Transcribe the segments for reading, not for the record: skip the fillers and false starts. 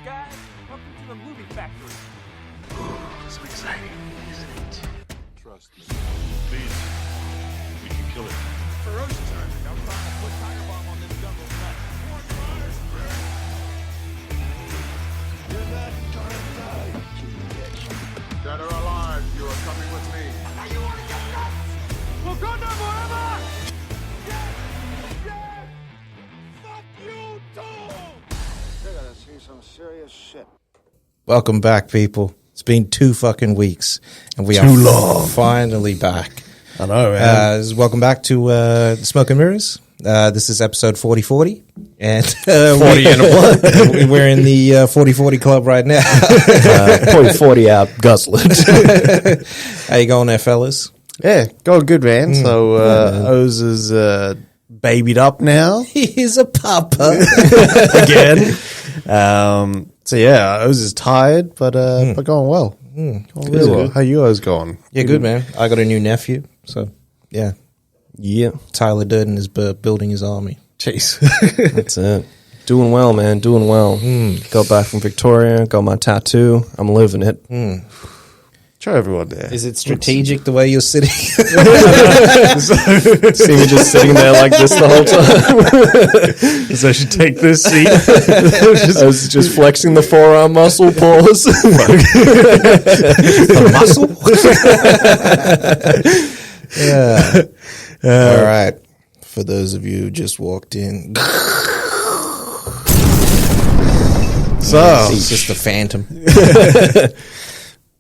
guys. Welcome to the movie factory. So exciting, isn't it? Trust me. Please, we can kill it. Ferocious army. I'm trying to put tire bomb on this jungle nut. You're not gonna die. Dead or alive, you are coming with me. You want to get nuts? Wakanda forever! Yes! Yes! Fuck you too! You're gonna see some serious shit. Welcome back, people. It's been 2 fucking weeks, and we are finally back. I know, man. Welcome back to Smoke and Mirrors. This is episode 4040, and 40 and a blunt. we're in the 4040 club right now. 40 out guzzling. How you going there, fellas? Yeah, going good, man. So, Oues is babied up now. He's a papa. Again. So, yeah, Oues is tired, but going well. Going really well. How you guys going? Yeah, good, man. I got a new nephew, so, yeah. Yeah. Tyler Durden is building his army. Jeez. That's it. Doing well, man. Doing well. Got back from Victoria, got my tattoo. I'm living it. Show everyone there. Is it strategic the way you're sitting? See me just sitting there like this the whole time. So I should take this seat. I was just flexing the forearm muscle. Pause. The muscle? Yeah. All right. For those of you who just walked in. So It's just a phantom.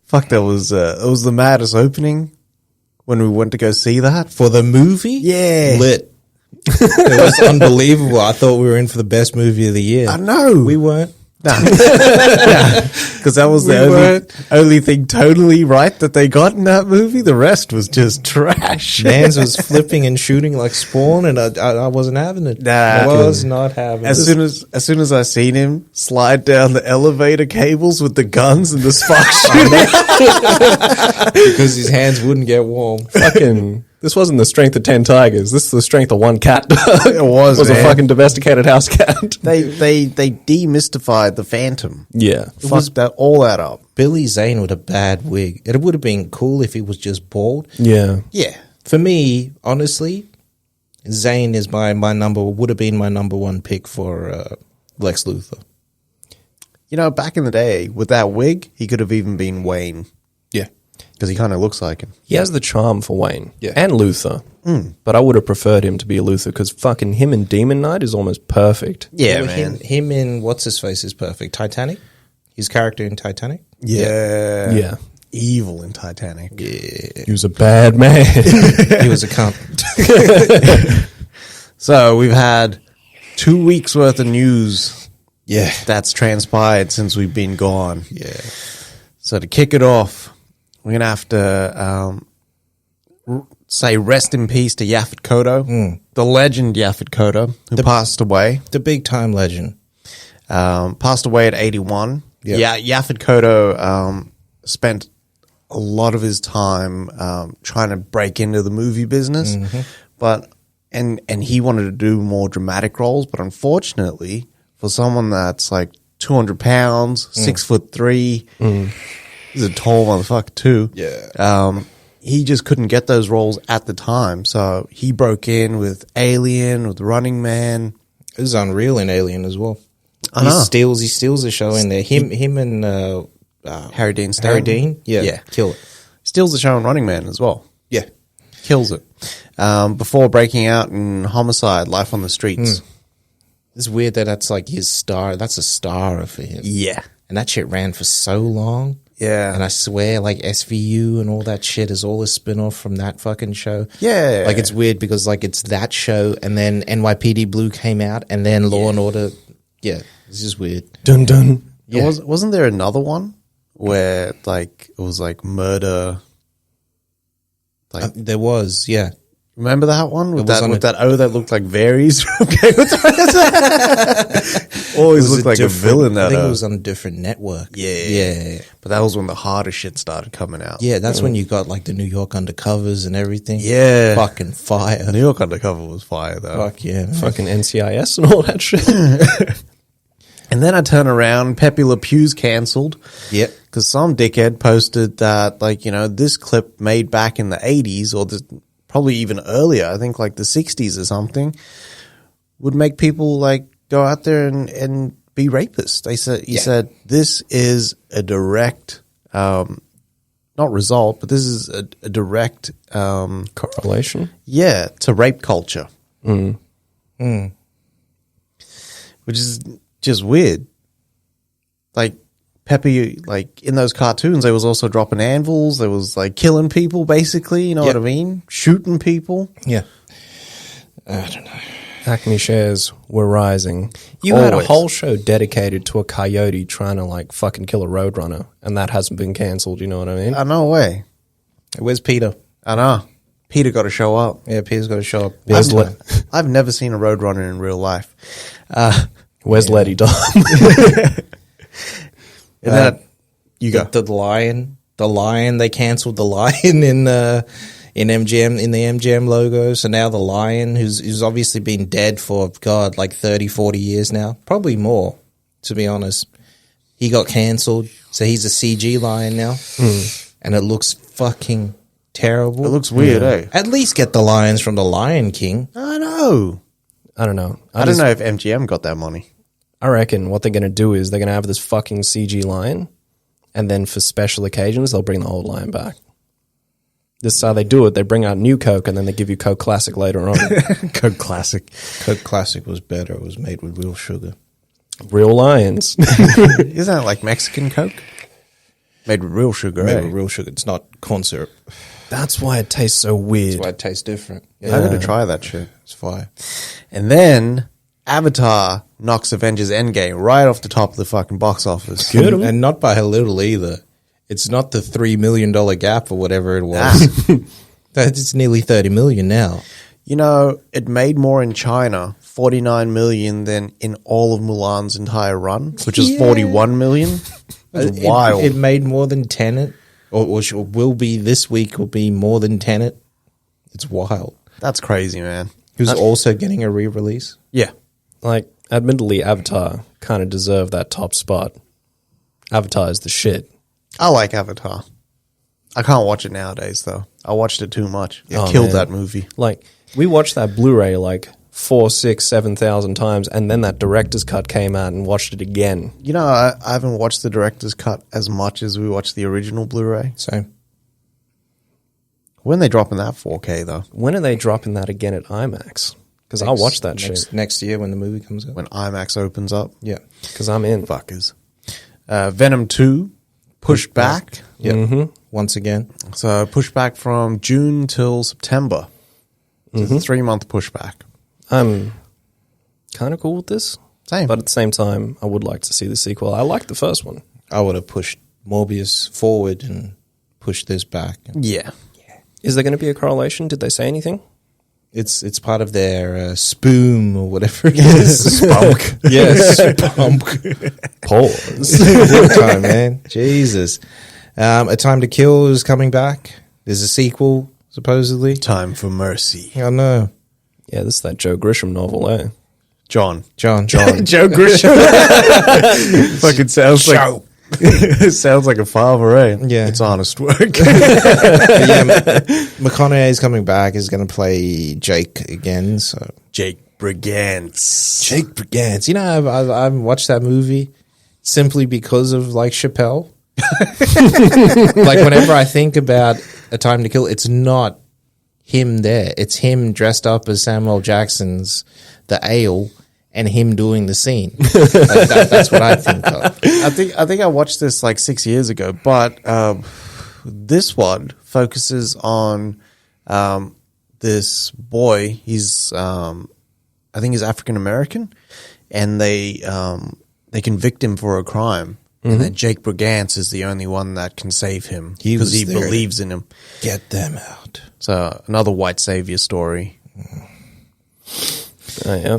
fuck, that was it was the maddest opening when we went to go see that. For the movie? Yeah. Lit. It was unbelievable. I thought we were in for the best movie of the year. I know. We weren't. Because that was the only thing totally right that they got in that movie. The rest was just trash. Mans was flipping and shooting like Spawn, and I wasn't having it. Nah. I was not having As it. soon as I seen him slide down the elevator cables with the guns and the spark shooting, Because his hands wouldn't get warm. Fucking, this wasn't the strength of 10 tigers. This is the strength of one cat. it was a man. fucking domesticated house cat. They demystified the Phantom. Yeah. Fucked that all that up. Billy Zane with a bad wig. It would have been cool if he was just bald. Yeah. Yeah. For me, honestly, Zane is would have been my number one pick for Lex Luthor. You know, back in the day, with that wig, he could have even been Wayne. Yeah. Because he kind of looks like him. He has the charm for Wayne. Yeah. And Luthor. But I would have preferred him to be a Luthor because fucking him in Demon Knight is almost perfect. Yeah, Well, man. Him in What's-His-Face is perfect. Titanic? His character in Titanic? Yeah. Yeah. Evil in Titanic. He was a bad man. He was a cunt. So we've had 2 weeks worth of news Yeah. that's transpired since we've been gone. Yeah. So to kick it off, we're going to have to say rest in peace to Yaphet Kotto, the legend Yaphet Kotto, who passed away. The big time legend. Passed away at 81. Yep. Yeah, Yaphet Kotto spent a lot of his time trying to break into the movie business, but and he wanted to do more dramatic roles, but unfortunately, for someone that's like 200 pounds, 6'3", he's a tall motherfucker too. Yeah. He just couldn't get those roles at the time, so he broke in with Alien, with Running Man. It was unreal in Alien as well. I He know. steals a show in there. Him and Harry Dean Stanton. Harry Dean? Yeah. Kill it. Steals the show in Running Man as well. Yeah. Kills it. Before breaking out in Homicide, Life on the Streets. It's weird that that's like his star. That's a star for him. Yeah. And that shit ran for so long. Yeah. And I swear, like, SVU and all that shit is all a spin-off from that fucking show. Yeah. Like, it's weird because, like, it's that show, and then NYPD Blue came out, and then Law and Order. Yeah, it's just weird. Dun dun. Yeah. Wasn't there another one where, like, it was like murder? Like, There was, yeah. remember that one with It was on that O that looked like Varys from Game of Thrones? Always looked like a villain. That I think O. it was on a different network. Yeah. But that was when the harder shit started coming out. Yeah, that's when you got, like, the New York Undercovers and everything. Yeah. Fucking fire. New York Undercover was fire though. Fuck yeah. Man. Fucking NCIS and all that shit. And then I turn around, Pepe Le Pew's cancelled. Yep. Because some dickhead posted that, like, you know, this clip made back in the 80s or probably even earlier, I think like the 60s or something, would make people like go out there and be rapists. He said, this is a direct, not result, but this is a direct Correlation? yeah, to rape culture. Which is just weird. Like, Pepe, like, in those cartoons, they was also dropping anvils. They was, like, killing people, basically. You know what I mean? Shooting people. Yeah. I don't know. Acme shares were rising. You had a Always. whole show dedicated to a coyote trying to, like, fucking kill a roadrunner, and that hasn't been cancelled, you know what I mean? No way. Where's Peter? I know. Peter got to show up. Yeah, Peter's got to show up. I've never seen a Roadrunner in real life. Where's Letty Dom? And then you go. The lion. The lion. They cancelled the lion in MGM, in the MGM logo. So now the lion, who's obviously been dead for, God, like 30, 40 years now. Probably more, to be honest. He got cancelled. So he's a CG lion now. And it looks fucking terrible. It looks weird, eh? At least get the lions from the Lion King. I know. I don't know. I don't know if MGM got that money. I reckon what they're going to do is they're going to have this fucking CG lion, and then for special occasions, they'll bring the old lion back. This is how they do it. They bring out new Coke, and then they give you Coke Classic later on. Coke Classic. Coke Classic was better. It was made with real sugar. Real lions. Isn't that like Mexican Coke? Made with real sugar, Made eh? with real sugar. It's not corn syrup. That's why it tastes so weird. That's why it tastes different. I'm going to try that shit. It's fire. And then Avatar knocks Avengers Endgame right off the top of the fucking box office. Good. And not by a little either. It's not the $3 million gap or whatever it was. It's nearly 30 million now. You know, it made more in China, 49 million, than in all of Mulan's entire run, which is 41 million. That's wild. It made more than Tenet, or will be this week, will be more than Tenet. It's wild. That's crazy, man. Who's also getting a re-release? Yeah. Like, admittedly, Avatar kind of deserved that top spot. Avatar is the shit. I like Avatar. I can't watch it nowadays, though. I watched it too much. It Oh, killed man. that movie. Like, we watched that Blu-ray like 4, 6, 7,000 times, and then that director's cut came out and watched it again. You know, I haven't watched the director's cut as much as we watched the original Blu-ray. So When are they dropping that 4K, though? When are they dropping that again at IMAX? Because I'll watch that shit. next year when the movie comes out. When IMAX opens up? Yeah. Because I'm in. Fuckers. Venom 2 pushed back. Yeah. Once again. So pushed back from June till September. So it's a 3-month pushback. I'm kind of cool with this. Same. But at the same time, I would like to see the sequel. I liked the first one. I would have pushed Morbius forward and pushed this back. Yeah. Is there going to be a correlation? Did they say anything? It's part of their spoom or whatever it is. Spunk. Yes, spunk. Pause. Good time, man. Jesus. A Time to Kill is coming back. There's a sequel, supposedly. Time for Mercy. I know. Yeah, this is that Joe Grisham novel, eh? John. Joe Grisham. Fucking sounds like sounds like a father, eh? Yeah. It's honest work. But yeah, McConaughey is coming back. Is going to play Jake again. So Jake Brigance. Jake Brigance. You know, I've watched that movie simply because of like Chappelle. Like whenever I think about A Time to Kill, it's not him there. It's him dressed up as Samuel Jackson's The Ale and him doing the scene. Like that's what I think of. I think I watched this like 6 years ago, but this one focuses on this boy. He's I think he's African American, and they convict him for a crime, and then Jake Brigance is the only one that can save him He because was he there. believes in him. Get them out. So another white savior story. Oh, yeah.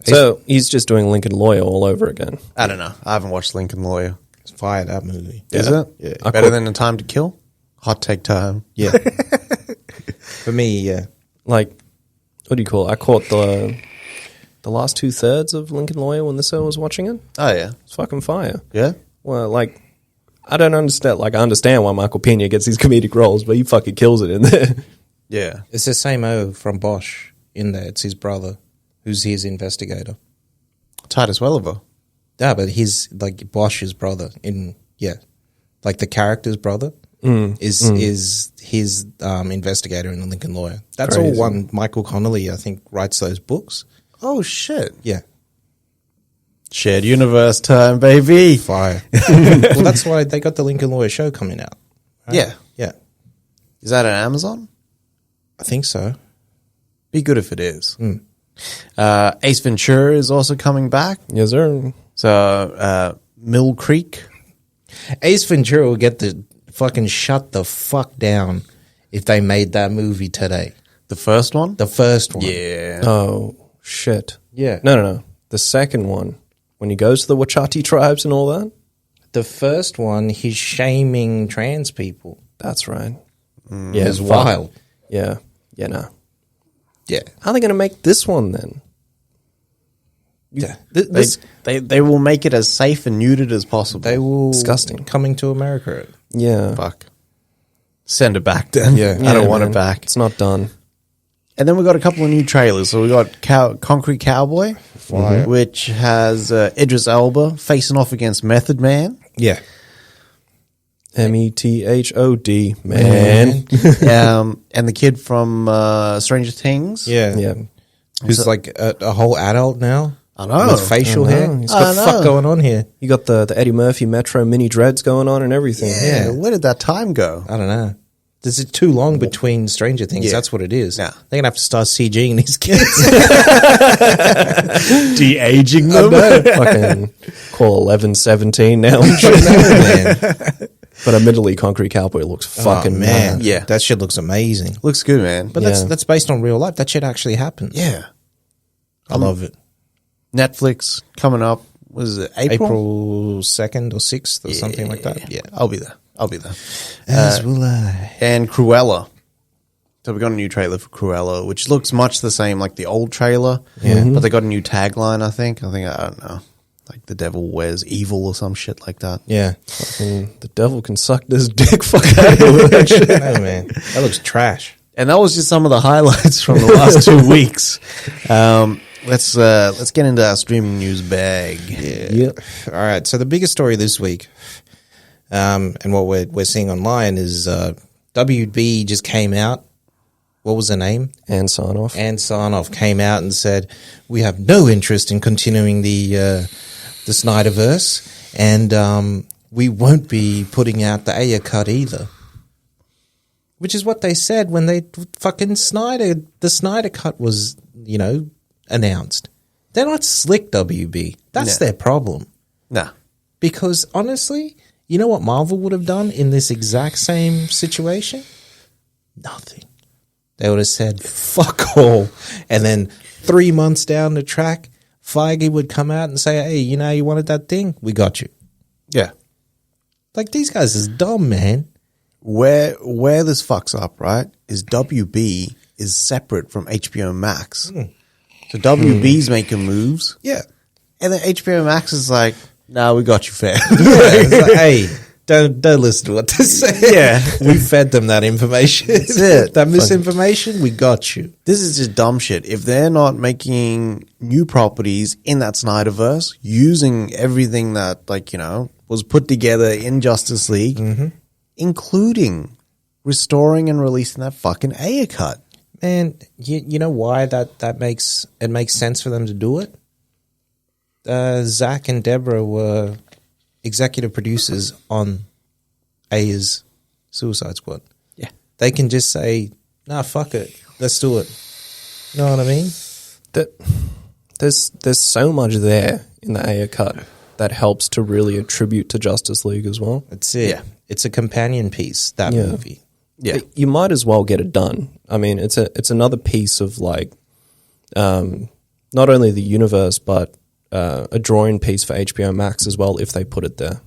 So he's just doing Lincoln Lawyer all over again. I don't know. I haven't watched Lincoln Lawyer. It's fire, that movie. Is it? Yeah. Better than A Time to Kill? Hot take time. Yeah. For me, yeah. Like, what do you call it? I caught the the last 2/3 of Lincoln Lawyer when this was watching it. Oh, yeah. It's fucking fire. Yeah? Well, like, I don't understand. Like, I understand why Michael Pena gets these comedic roles, but he fucking kills it in there. Yeah. It's the same O from Bosch in there. It's his brother, who's his investigator. Titus Welliver. Yeah, but his, like, Bosch's brother like the character's brother is his investigator in the Lincoln Lawyer. That's Crazy. all one. Michael Connolly, I think, writes those books. Oh, shit. Yeah. Shared universe time, baby. Fire. Well, that's why they got the Lincoln Lawyer show coming out. Right? Yeah. Yeah. Is that on Amazon? I think so. Be good if it is. Ace Ventura is also coming back. Yes, sir. So, Mill Creek. Ace Ventura will get the fucking shut the fuck down if they made that movie today. The first one? The first one. Yeah. Oh, shit. Yeah. No. The second one, when he goes to the Wachati tribes and all that. The first one, he's shaming trans people. That's right. Yeah, it's wild. Yeah. Yeah, no. Yeah. How are they going to make this one then? Yeah. They will make it as safe and neutered as possible. They will. Disgusting. Coming to America. Yeah. Fuck. Send it back then. Yeah. I don't want man. it back. It's not done. And then we got a couple of new trailers. So we got Concrete Cowboy, which has Idris Elba facing off against Method Man. Yeah. METHOD, man. And the kid from Stranger Things. Yeah. Yeah. Who's like a whole adult now. I know. With facial hair. know. He's got the fuck going on here. You got the Eddie Murphy Metro mini dreads going on and everything. Yeah. Where did that time go? I don't know. Is it too long between Stranger Things? Yeah. That's what it is. Yeah. They're going to have to start CGing these kids. De-aging them. Fucking call 11, 17 now. Man. But admittedly, Concrete Cowboy looks fucking Oh, man. mad. Yeah. That shit looks amazing. Looks good, man. But Yeah. that's based on real life. That shit actually happened. Yeah. I love it. Netflix coming up. Was it April? April 2nd or 6th or something like that. Yeah. I'll be there. As will I. And Cruella. So we got a new trailer for Cruella, which looks much the same like the old trailer. Yeah. But they got a new tagline, I think. I don't know. Like the devil wears evil or some shit like that. Yeah. Fucking the devil can suck this dick. Fuck out of here with that shit. Oh, man. That looks trash. And that was just some of the highlights from the last 2 weeks. Let's get into our streaming news bag. Yep. All right. So the biggest story this week, and what we're seeing online is WB just came out. What was her name? And sign off. Anne Sarnoff came out and said, "We have no interest in continuing the Snyderverse, and we won't be putting out the Aya cut either." Which is what they said when they fucking the Snyder cut was, announced. They're not slick, WB. That's their problem. Nah. Because honestly, you know what Marvel would have done in this exact same situation? Nothing. They would have said, fuck all. And then 3 months down the track, Feige would come out and say, hey, you wanted that thing? We got you. Yeah. Like, these guys is dumb, man. Where this fucks up, right, is WB is separate from HBO Max. So WB's making moves. Yeah. And then HBO Max is like, nah, we got you fair. It's like, hey, don't listen to what they say. Yeah. We fed them that information. That's it. That misinformation, we got you. This is just dumb shit. If they're not making new properties in that Snyderverse, using everything that, was put together in Justice League, including restoring and releasing that fucking Aya cut. Man, you know why that makes sense for them to do it? Zach and Deborah were executive producers on Aya's Suicide Squad. Yeah. They can just say, nah, fuck it. Let's do it. You know what I mean? There's so much there in the Aya cut that helps to really attribute to Justice League as well. That's it. Yeah. It's a companion piece, that movie. Yeah. You might as well get it done. I mean, it's another piece of not only the universe, but a drawing piece for HBO Max as well, if they put it there.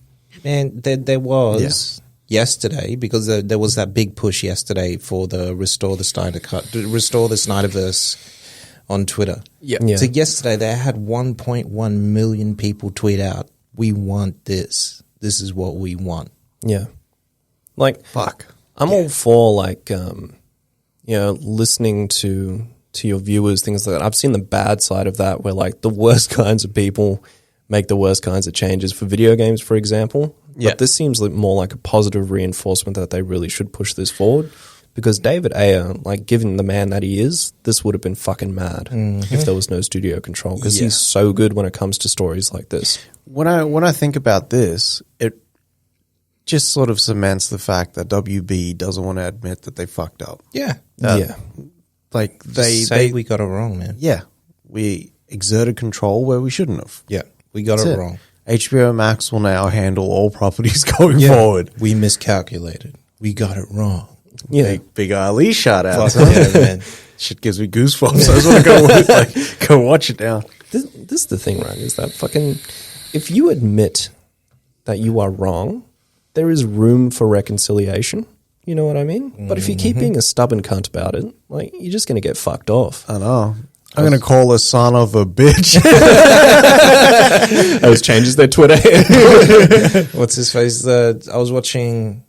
And there was yesterday, because there was that big push yesterday for the Restore the Snyder Cut, Restore the Snyderverse on Twitter. Yeah. So yesterday they had 1.1 million people tweet out, "We want this. This is what we want." Yeah. Like, Fuck. I'm all for, like, listening to your viewers, things like that. I've seen the bad side of that where, like, the worst kinds of people make the worst kinds of changes for video games, for example. Yeah. But this seems like more like a positive reinforcement that they really should push this forward. Because David Ayer, like, given the man that he is, this would have been fucking mad if there was no studio control. Because he's so good when it comes to stories like this. When I think about this, it just sort of cements the fact that WB doesn't want to admit that they fucked up. Yeah. Like We got it wrong, man. yeah, we exerted control where we shouldn't have. Yeah. We got That's it it. wrong. HBO Max will now handle all properties going forward. We miscalculated. We got it wrong. Yeah. Big Ali shout out. Yeah, man. Shit gives me goosebumps. I just want to go watch it now. This is the thing, right? Is that fucking, if you admit that you are wrong, there is room for reconciliation. You know what I mean? But if you keep being a stubborn cunt about it, like, you're just going to get fucked off. I know. I'm going to call a son of a bitch. Those changes their Twitter. What's his face? I was watching.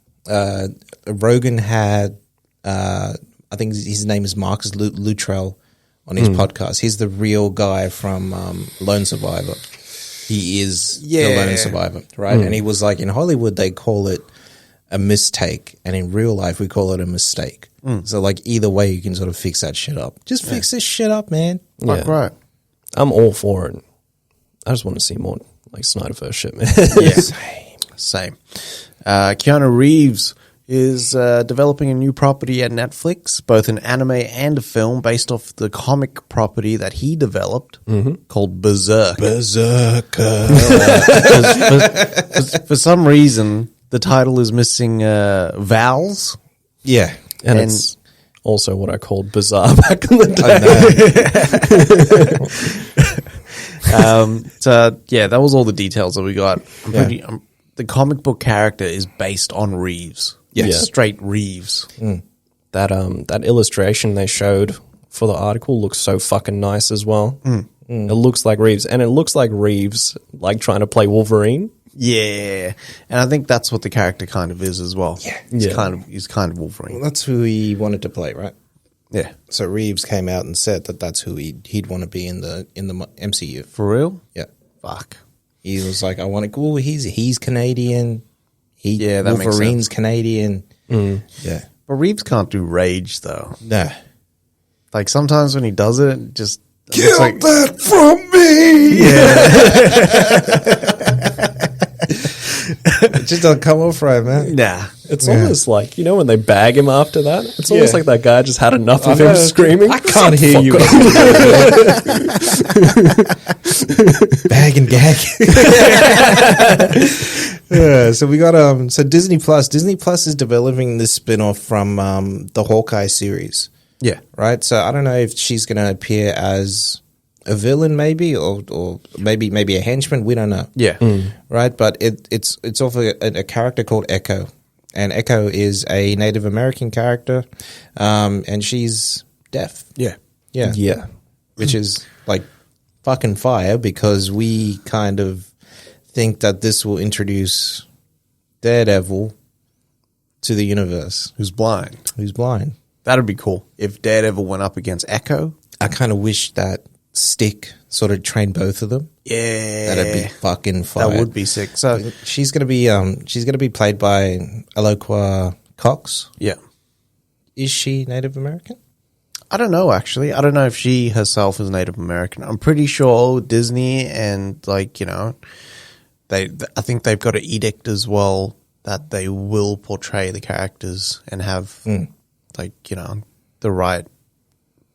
Rogan had. I think his name is Marcus Luttrell on his podcast. He's the real guy from Lone Survivor. He is the Lone Survivor, right? And he was like, in Hollywood they call it a mistake, and in real life we call it a mistake. So, like, either way you can sort of fix that shit up. Just fix this shit up, man. Fuck right. I'm all for it. I just want to see more, like, Snyderverse shit, man. Same. Keanu Reeves is developing a new property at Netflix, both an anime and a film based off the comic property that he developed called Berserk. Berserker. For some reason, the title is missing vowels. Yeah. And it's also what I called bizarre back in the day. So, yeah, that was all the details that we got. The comic book character is based on Reeves. Yes. Yeah. Straight Reeves. That illustration they showed for the article looks so fucking nice as well. It looks like Reeves, and it looks like Reeves, like, trying to play Wolverine. Yeah. And I think that's what the character kind of is as well. Yeah. He's kind of Wolverine. That's who he wanted to play, right? Yeah. So Reeves came out and said that that's who he'd want to be in the MCU. For real? Yeah. Fuck. He was like, I want to go. He's Canadian. That makes Wolverine's sense. Canadian. Yeah. But Reeves can't do rage, though. Nah. Like, sometimes when he does it, it just... Kill like, that from me! It just don't come off right, man. nah. It's almost like, you know, when they bag him after that, it's almost like that guy just had enough of him screaming. I can't hear you. Bag and gag. Yeah, so we got so Disney Plus is developing this spin-off from the Hawkeye series. Yeah. Right? So I don't know if she's going to appear as a villain maybe or maybe a henchman, we don't know. Yeah. Right? But it's off a character called Echo. And Echo is a Native American character, and she's deaf. Yeah. Yeah. Yeah. Which is like fucking fire, because we kind of think that this will introduce Daredevil to the universe. Who's blind. That'd be cool. If Daredevil went up against Echo. I kind of wish that Stick sort of trained both of them. Yeah. That'd be fucking fire. That would be sick. So, she's gonna be played by Aloqua Cox. yeah. Is she Native American? I don't know, actually. I don't know if she herself is Native American. I'm pretty sure Disney and, like, you know, I think they've got an edict as well that they will portray the characters and have, like, you know, the right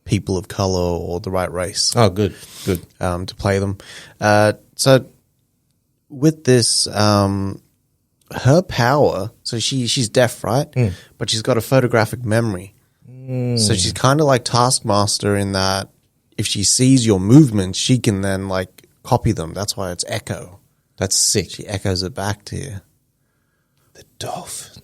people of color or the right race. Oh, good. To play them. So with this, her power, so she's deaf, right? But she's got a photographic memory. So she's kind of like Taskmaster in that if she sees your movements, she can then, like, copy them. That's why it's Echo. That's sick. She echoes it back to you. The dolphin.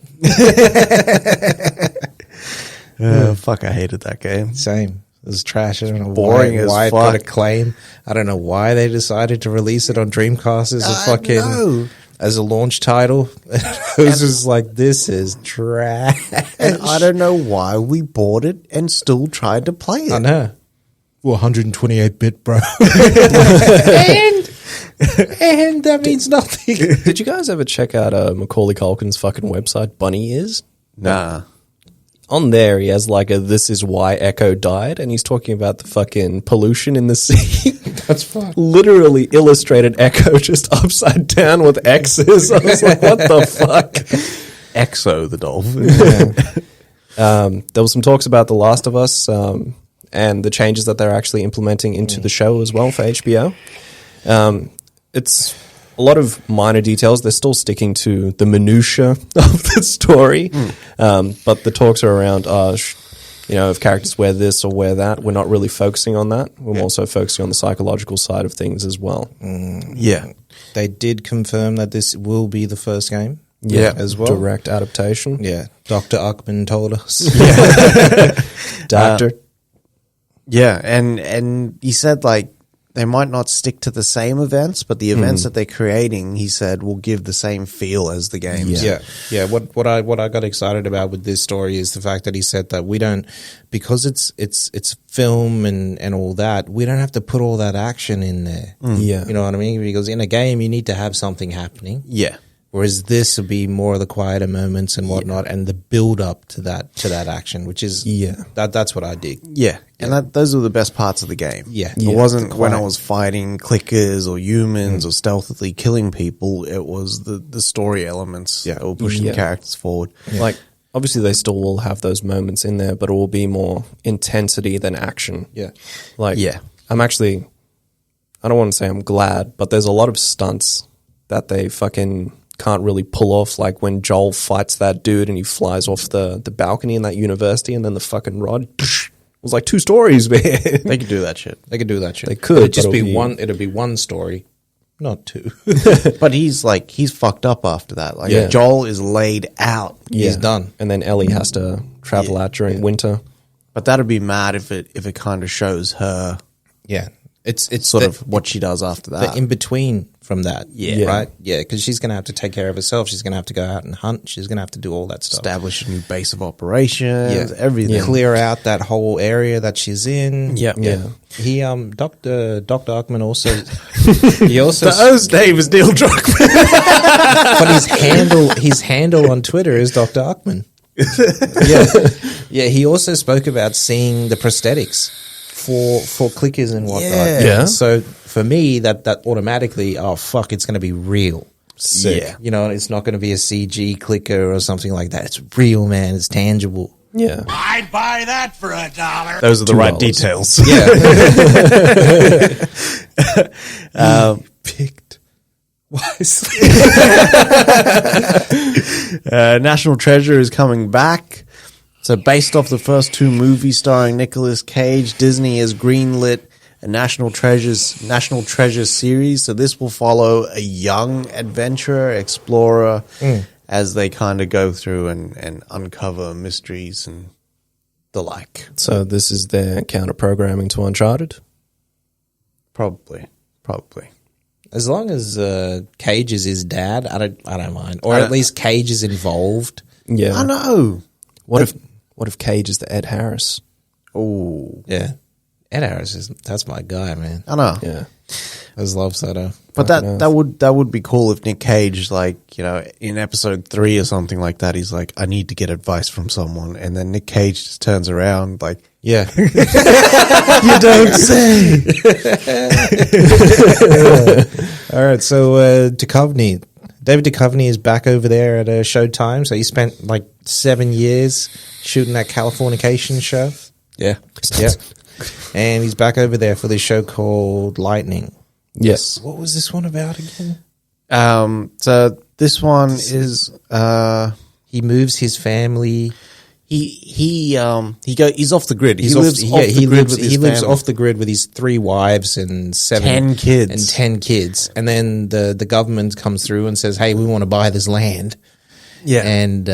Fuck, I hated that game. Same. It was trash. I don't know Boring as why it got fuck. acclaim. I don't know why they decided to release it on Dreamcast as a know. as a launch title. It was just like, this is trash. And I don't know why we bought it and still tried to play it. I know. Well, 128-bit, bro. and that means nothing. Did you guys ever check out Macaulay Culkin's fucking website, Bunny Ears? Nah. On there, he has like a "This is why Echo died," and he's talking about the fucking pollution in the sea. That's fun. Literally illustrated Echo just upside down with X's. I was like, what the fuck? Exo the dolphin. There was some talks about The Last of Us and the changes that they're actually implementing into the show as well for HBO. It's a lot of minor details. They're still sticking to the minutiae of the story. But the talks are around, if characters wear this or wear that, we're not really focusing on that. We're also focusing on the psychological side of things as well. Yeah. They did confirm that this will be the first game. Yeah, as well. Direct adaptation. Yeah. Dr. Uckman told us. Doctor. Yeah, and he said like they might not stick to the same events, but the events that they're creating, he said, will give the same feel as the games. Yeah. What I got excited about with this story is the fact that he said that we don't, because it's film and all that, we don't have to put all that action in there. Yeah. You know what I mean? Because in a game you need to have something happening. Yeah. Whereas this would be more of the quieter moments and whatnot, and the build up to that action, which is that's what I dig. Yeah, and those are the best parts of the game. Yeah. It wasn't when I was fighting clickers or humans or stealthily killing people. It was the story elements that were pushing the characters forward. Like, obviously they still will have those moments in there, but it will be more intensity than action. Yeah. Like, Yeah. I'm actually, I don't want to say I'm glad, but there's a lot of stunts that they fucking can't really pull off, like when Joel fights that dude and he flies off the balcony in that university, and then the fucking rod was like 2 stories, man. They could do that shit. They could do that shit. They could, It'd just but be it'll be- one. It'd be one story, not 2. But he's fucked up after that. Like Yeah. Joel is laid out. He's done. And then Ellie has to travel out during winter. But that'd be mad if it kind of shows her Yeah. It's sort of what she does after that. the in between from that. Yeah. Right. Yeah. Because she's gonna have to take care of herself. She's gonna have to go out and hunt. She's gonna have to do all that stuff. Establish a new base of operations, everything. Clear out that whole area that she's in. Yeah. He Dr. Uckman also he also Those name is Neil Druckmann. but his handle on Twitter is Dr. Uckman. Yeah. He also spoke about seeing the prosthetics for clickers and whatnot. Yeah. So for me, that automatically, oh fuck, it's going to be real. Sick. Yeah. You know, it's not going to be a CG clicker or something like that. It's real, man. It's tangible. Yeah. I'd buy that for $1. Those are the right $2. details. Yeah. Picked wisely. National Treasure is coming back. So based off the first 2 movies starring Nicolas Cage, Disney has greenlit a National Treasure series. So this will follow a young adventurer, explorer, as they kind of go through and uncover mysteries and the like. So this is their counter programming to Uncharted. Probably. As long as Cage is his dad, I don't mind. Or at least Cage is involved. Yeah. I know. What if Cage is the Ed Harris? Oh, Yeah. Ed Harris that's my guy, man. I know. Yeah. I just love that. But that would be cool if Nick Cage, like, you know, in episode 3 or something like that, he's like, I need to get advice from someone, and then Nick Cage just turns around like, Yeah. you don't say. All right. So Duchovny. David Duchovny is back over there at Showtime. So he spent like 7 years shooting that Californication show. Yeah. Yeah. And he's back over there for this show called Lightning. Yes. What was this one about again? So this one is He moves his family. he's off the grid. He He lives lives off the grid with his 3 wives and 10 kids. And 10 kids. And then the government comes through and says, hey, we want to buy this land. Yeah. And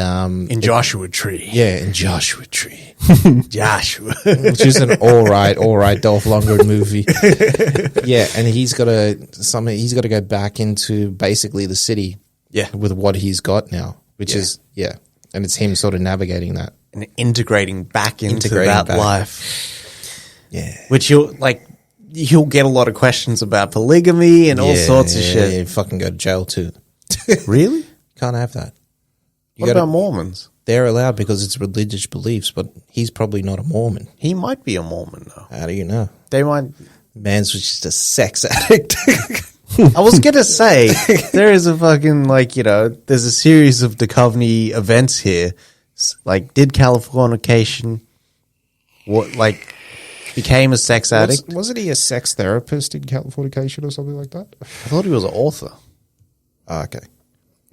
In Joshua Tree. yeah, in Joshua Tree, Joshua. which is an all right Dolph Lundgren movie. Yeah, and he's got to go back into basically the city. Yeah. With what he's got now, which is and it's him sort of navigating that. And integrating back into that life. Yeah. Which he'll get a lot of questions about polygamy and all sorts of shit. Yeah, fucking go to jail too. Really? Can't have that. What about Mormons? They're allowed because it's religious beliefs, but he's probably not a Mormon. He might be a Mormon, though. How do you know? They might. Man's just a sex addict. I was going to say, there is a fucking, there's a series of Duchovny events here. Did Californication, became a sex addict. Wasn't he a sex therapist in Californication or something like that? I thought he was an author. Oh, okay.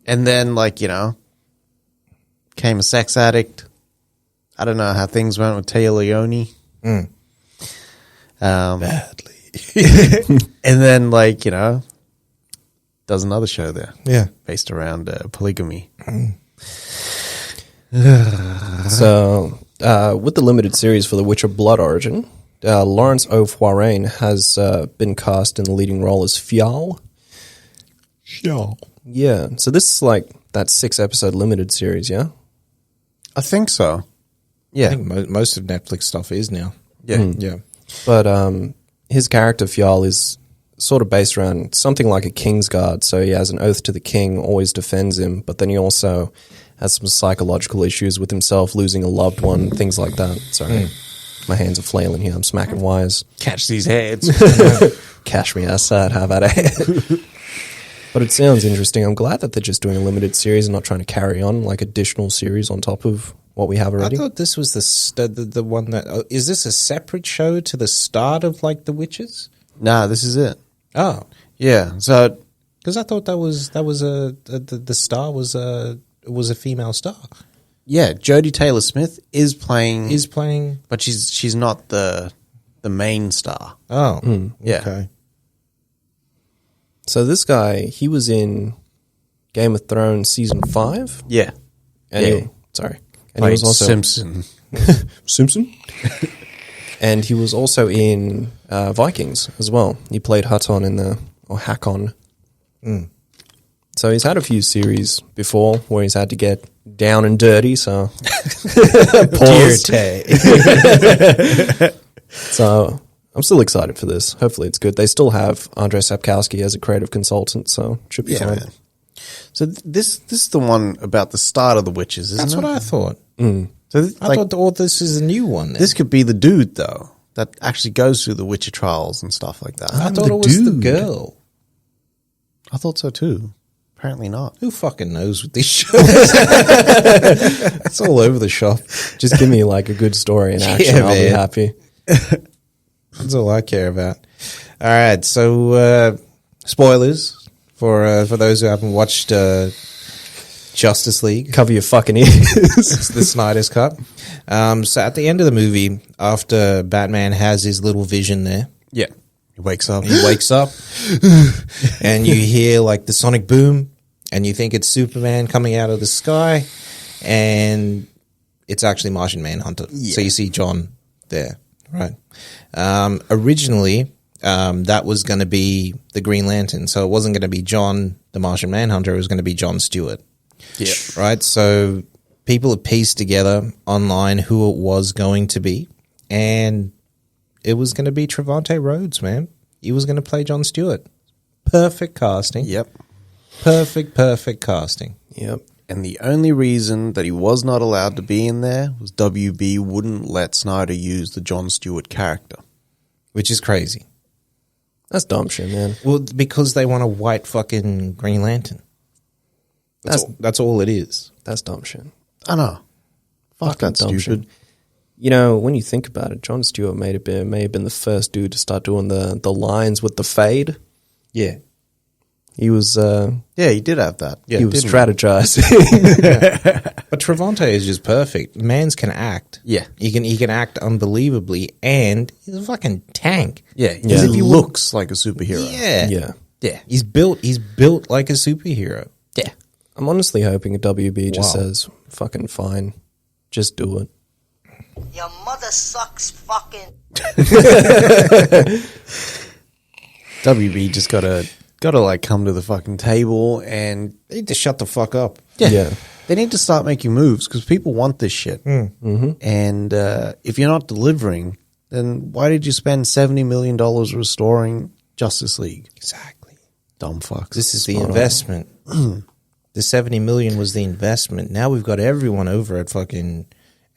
And then, became a sex addict. I don't know how things went with Taya Leone. Badly. And then, does another show there. Yeah. Based around polygamy. So, with the limited series for The Witcher Blood Origin, Lawrence O'Farrane has been cast in the leading role as Fjall. Yeah. So this is that 6-episode limited series, yeah? I think so. I Yeah. think most of Netflix stuff is now. Yeah. Yeah. But his character, Fjall, is sort of based around something like a king's guard. So he has an oath to the king, always defends him, but then he also has some psychological issues with himself, losing a loved one, things like that. Sorry. My hands are flailing here. I'm smacking wires. Catch these heads. Cash me outside. How about it? But it sounds interesting. I'm glad that they're just doing a limited series and not trying to carry on additional series on top of what we have already. I thought this was the one that... is this a separate show to the start of, The Witches? Nah, this is it. Oh. Yeah. So, Because I thought the star was a female star. yeah, Jodie Taylor-Smith is playing... Is playing... But she's not the main star. Oh. Yeah. Okay. So this guy, he was in Game of Thrones season 5. Yeah. And Yeah. And he was also Simpson. Simpson. And he was also in Vikings as well. He played Hakon. So he's had a few series before where he's had to get down and dirty. So pause. So I'm still excited for this. Hopefully it's good. They still have Andrei Sapkowski as a creative consultant, so it should be fine. Man. So this is the one about the start of the Witches, isn't That's it? what I thought. So I thought this is a new one. Then. this could be the dude though that actually goes through the Witcher trials and stuff like that. I thought it was the girl. I thought so too. Apparently not. Who fucking knows with these shows? It's all over the shop. Just give me a good story and action. Yeah, I'll be man. happy. That's all I care about. All right, so spoilers for those who haven't watched Justice League. Cover your fucking ears. It's the Snyder's Cut. So at the end of the movie, after Batman has his little vision there, Yeah. He wakes up. he wakes up and you hear the sonic boom and you think it's Superman coming out of the sky and it's actually Martian Manhunter. So you see John there, right? Originally, that was going to be the Green Lantern. So it wasn't going to be John, the Martian Manhunter. It was going to be John Stewart. Yeah. Right? So people have pieced together online who it was going to be. And it was going to be Trevante Rhodes, man. He was going to play John Stewart. Perfect casting. Yep. Perfect casting. Yep. And the only reason that he was not allowed to be in there was WB wouldn't let Snyder use the John Stewart character. Which is crazy. That's dumb shit, man. Well, because they want a white fucking Green Lantern. That's all it is. That's dumb shit. I know. Fuck, Fucking that's dumb stupid. shit. When you think about it, John Stewart may have been the first dude to start doing the lines with the fade. Yeah. He was Yeah, he did have that. Yeah, he was didn't strategizing. But Trevante is just perfect. Mans can act. Yeah. He can act unbelievably and he's a fucking tank. Yeah, Yeah. because he looks like a superhero. Yeah. Yeah. Yeah. He's built like a superhero. Yeah. I'm honestly hoping WB just Wow. says, fucking fine. Just do it. Your mother sucks fucking. WB just gotta like come to the fucking table and They need to shut the fuck up. Yeah. they need to start making moves because people want this shit. Mm-hmm. And if you're not delivering, then why did you spend $70 million restoring Justice League? Exactly. Dumb fucks. This is the investment. The 70 million was the investment. Now we've got everyone over at fucking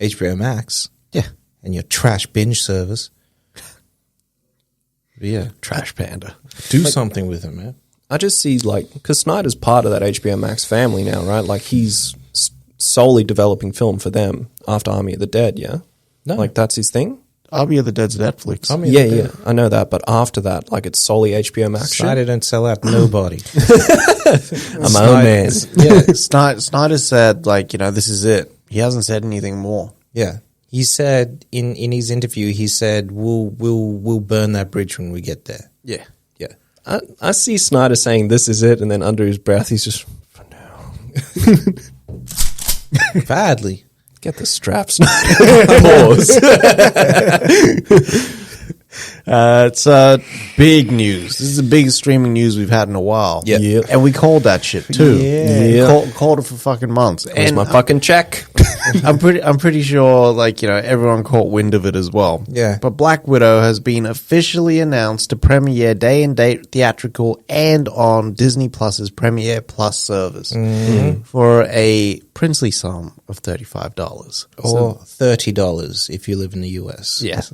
HBO Max. Yeah. And your trash binge service. But yeah. Trash panda. Do something with it, man. I just see, like, because Snyder's part of that HBO Max family now, right? Like, he's solely developing film for them after Army of the Dead, yeah? No. Like, that's his thing? Army of the Dead's Netflix. Army of Yeah, the yeah. Dead. I know that, but after that, like, it's solely HBO Max shit? Snyder don't sell out nobody. I'm my own man. Yeah, Snyder said, like, this is it. He hasn't said anything more. Yeah. He said in his interview, he said, we'll burn that bridge when we get there. Yeah. Yeah. I see Snyder saying this is it, and then under his breath, he's just, for now. Badly. Get the straps, Snyder. Pause. It's big news. This is the biggest streaming news we've had in a while. Yeah. Yep. And we called that shit too. Yeah. Called it for fucking months. Here's And my fucking check. I'm pretty sure, like, everyone caught wind of it as well. Yeah. But Black Widow has been officially announced to premiere day and date theatrical and on Disney Plus's Premiere Plus service for a princely sum of $35. Or $30 if you live in the US. Yes.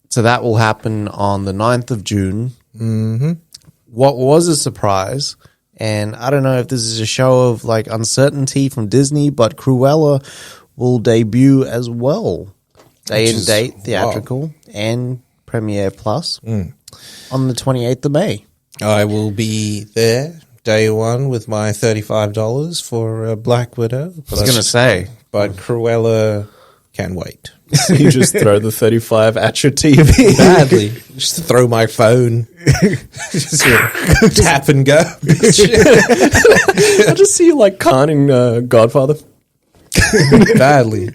So that will happen on the 9th of June. Mm-hmm. What was a surprise, and I don't know if this is a show of like uncertainty from Disney, but Cruella will debut as well. Day and date theatrical and Premiere Plus on the 28th of May. I will be there day one with my $35 for Black Widow. I was going to say. But Cruella can wait. You just throw the 35 at your TV. Badly. Just throw my phone. Just tap and go. I just see you like conning Godfather. Badly.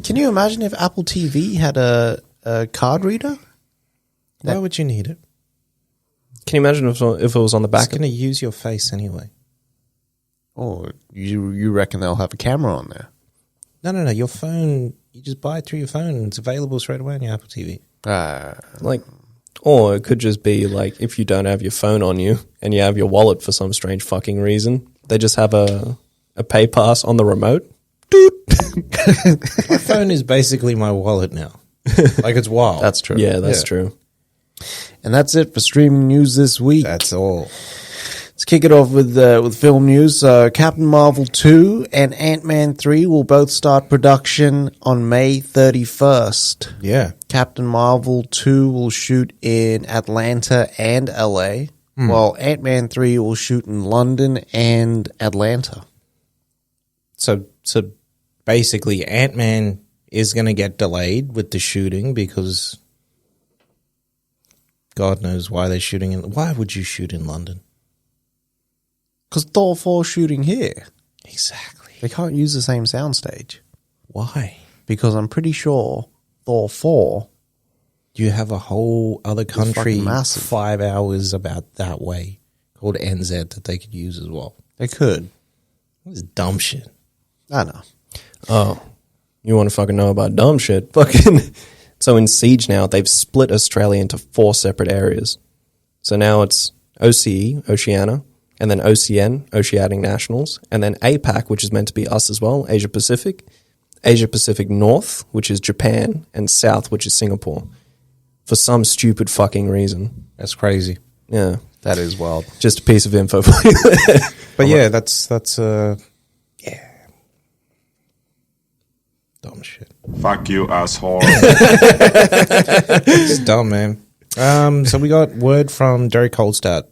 Can you imagine if Apple TV had a card reader? Why would you need it? Can you imagine if it was on the It's back? going to use your face anyway. Or you reckon they'll have a camera on there? No. Your phone, you just buy it through your phone and it's available straight away on your Apple TV. Like, or it could just be like if you don't have your phone on you and you have your wallet for some strange fucking reason, they just have a pay pass on the remote. My phone is basically my wallet now. Like, it's wild. That's true. Yeah, that's true. And that's it for streaming news this week. That's all. Let's kick it off with film news. Captain Marvel 2 and Ant-Man 3 will both start production on May 31st. Yeah. Captain Marvel 2 will shoot in Atlanta and LA, while Ant-Man 3 will shoot in London and Atlanta. So basically, Ant-Man is going to get delayed with the shooting because God knows why they're shooting in. Why would you shoot in London? Because Thor 4 shooting here. Exactly. They can't use the same soundstage. Why? Because I'm pretty sure Thor 4... You have a whole other country fucking massive. 5 hours about that way called NZ that they could use as well. They could. This is dumb shit. I know. Oh, you want to fucking know about dumb shit? Fucking. So in Siege now, they've split Australia into 4 separate areas. So now it's OCE, Oceania, and then OCN, Oceanic Nationals, and then APAC, which is meant to be us as well, Asia Pacific North, which is Japan, and South, which is Singapore. For some stupid fucking reason. That's crazy. Yeah. That is wild. Just a piece of info for you. But yeah, that's yeah. Dumb shit. Fuck you, asshole. It's dumb, man. So we got word from Derek Holstad.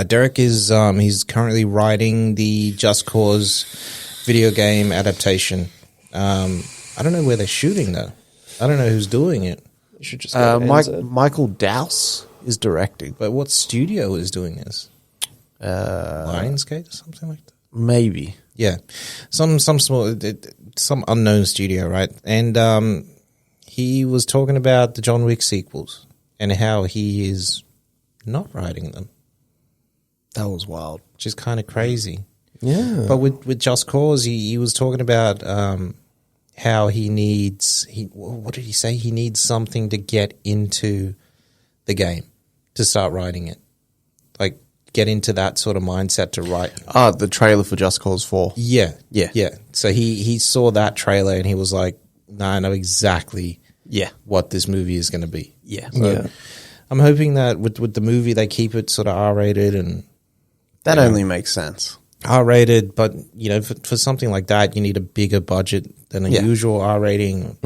Derek is he's currently writing the Just Cause video game adaptation. I don't know where they're shooting though. I don't know who's doing it. You should just Michael Dowse is directing. But what studio is doing this? Lionsgate or something like that. Maybe. Yeah, some small, some unknown studio, right? And he was talking about the John Wick sequels and how he is not writing them, That was wild. which is kind of crazy. Yeah. But with Just Cause, he was talking about how he needs. What did he say? He needs something to get into the game to start writing it, like get into that sort of mindset to write. The trailer for Just Cause 4. Yeah, Yeah. yeah. So he saw that trailer and he was like, "Nah, I know exactly Yeah. what this movie is going to be." Yeah. So Yeah. I'm hoping that with the movie they keep it sort of R-rated and That only makes sense. R-rated, but you know, for something like that, you need a bigger budget than a Yeah. usual R rating.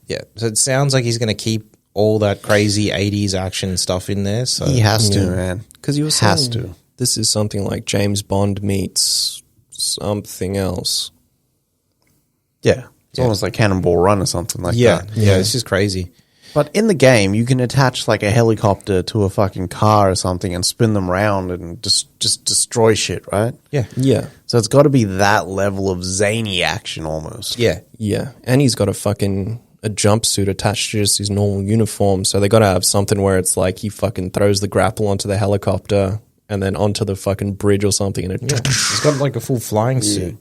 Yeah, so it sounds like he's going to keep all that crazy 80s action stuff in there. So He has to, man. Because you were Has saying to. this is something like James Bond meets something else. Yeah. It's almost like Cannonball Run or something like yeah, that. yeah, it's just crazy. But in the game, you can attach like a helicopter to a fucking car or something and spin them around and just destroy shit, right? Yeah, Yeah. So it's got to be that level of zany action almost. yeah, Yeah. And he's got a jumpsuit attached to just his normal uniform. So they got to have something where it's like he fucking throws the grapple onto the helicopter and then onto the fucking bridge or something. And it he's got like a full flying suit.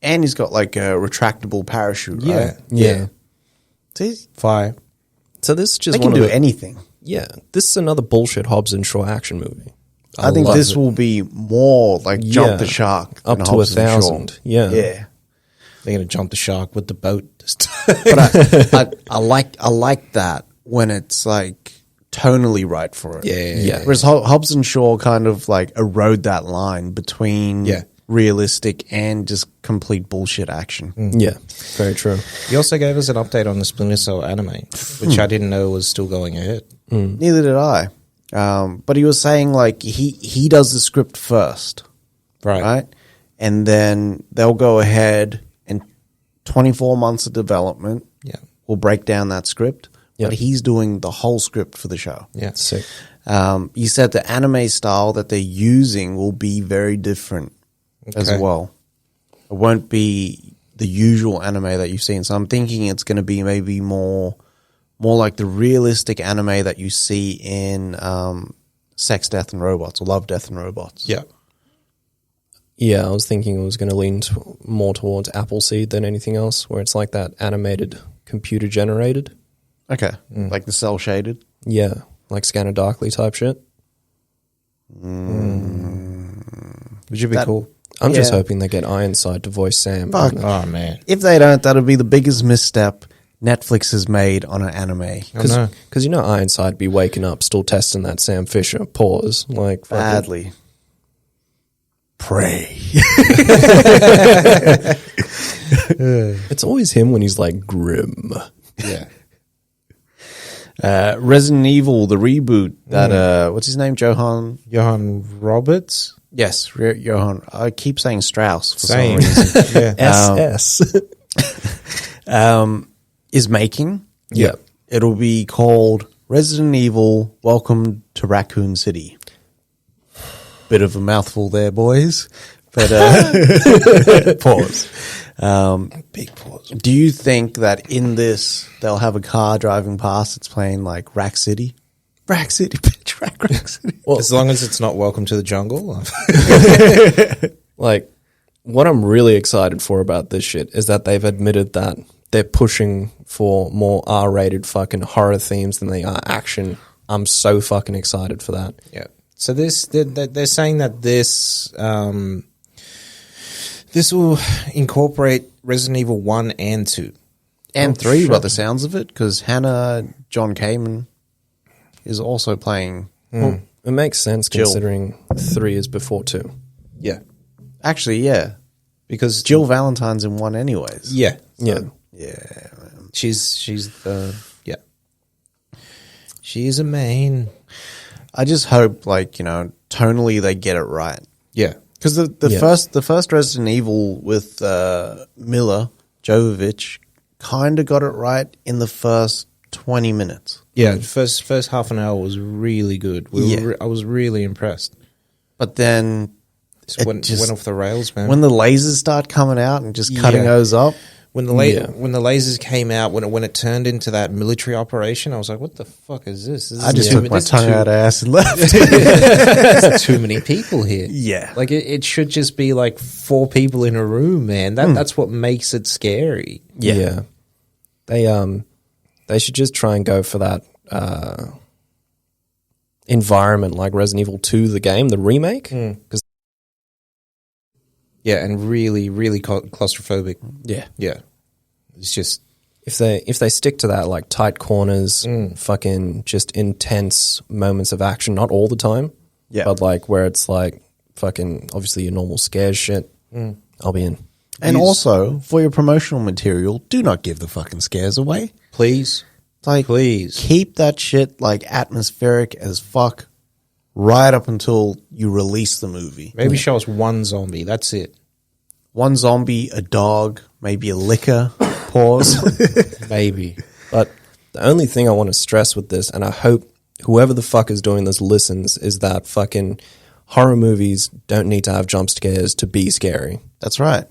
And he's got like a retractable parachute, Yeah, right? yeah. See, fire. So this is just they can one do of the, anything. Yeah. This is another bullshit Hobbs and Shaw action movie. I think love this it. will be more like Jump Yeah. the Shark. Up than to Hobbs and Shaw. 1,000. Yeah. Yeah. They're going to jump the shark with the boat. But I like that when it's like tonally right for it. Yeah. Whereas Hobbs and Shaw kind of like erode that line between Yeah. realistic and just complete bullshit action. Yeah. Very true. He also gave us an update on the Splinter Cell anime, which I didn't know was still going ahead. Neither did I. But he was saying like he does the script first, right? And then they'll go ahead and 24 months of development Yeah, will break down that script. Yeah. But he's doing the whole script for the show. yeah, Sick. You said the anime style that they're using will be very different as Okay. well. It won't be the usual anime that you've seen. So I'm thinking it's going to be maybe more like the realistic anime that you see in Sex, Death, and Robots or Love, Death, and Robots. yeah. Yeah, I was thinking it was going to lean more towards Appleseed than anything else, where it's like that animated, computer generated. Okay. Like the cell shaded. Yeah, like Scanner Darkly type shit. Which would be cool. I'm just Yeah. hoping they get Ironside to voice Sam. Fuck. Oh man, If they don't, that'll be the biggest misstep Netflix has made on an anime. no. Because you know Ironside be waking up still testing that Sam Fisher pause. Like, fucking- Badly. Pray. It's always him when he's like grim. yeah. Resident Evil, the reboot that, what's his name? Johan Roberts. Yes, Johan. I keep saying Strauss for Same. some reason. yeah. SS. Is making. Yeah. It'll be called Resident Evil Welcome to Raccoon City. Bit of a mouthful there, boys. But pause. Big pause. Do you think that in this they'll have a car driving past? It's playing like Rack City. Rack City, bitch. Rack City. As long as it's not Welcome to the Jungle. Like, what I'm really excited for about this shit is that they've admitted that they're pushing for more R-rated fucking horror themes than they are action. I'm so fucking excited for that. Yeah. So they're saying that this this will incorporate Resident Evil 1 and 2. And 3 by the sounds of it, because Hannah John Kamen is also playing. Well, it makes sense Jill. considering 3 is before 2. Yeah. Actually, yeah. Because Jill Valentine's in 1 anyways. Yeah. Yeah. Yeah. She's the yeah. She's a main. I just hope, like, you know, tonally they get it right. Yeah. Because the first Resident Evil with Mila Jovovich kind of got it right in the first 20 minutes. Yeah, first half an hour was really good. I was really impressed. but then It went off the rails, man. when the lasers start coming out and just cutting those up. When the lasers came out, when it turned into that military operation, I was like, "What the fuck is this?" I just took my tongue out of ass and left. There's too many people here. Yeah. Like it should just be like 4 people in a room, man. That's what makes it scary. Yeah. They should just try and go for that environment like Resident Evil 2, the game, the remake. Because and really, really claustrophobic. Yeah. It's just if they stick to that, like tight corners, fucking just intense moments of action, not all the time, but like where it's like fucking obviously your normal scares shit, I'll be in. And also, for your promotional material, do not give the fucking scares away. please, Like, please. keep that shit like atmospheric as fuck right up until you release the movie. Maybe show us one zombie. That's it. One zombie, a dog, maybe a liquor. Pause. Maybe. But the only thing I want to stress with this, and I hope whoever the fuck is doing this listens, is that fucking horror movies don't need to have jump scares to be scary. That's right.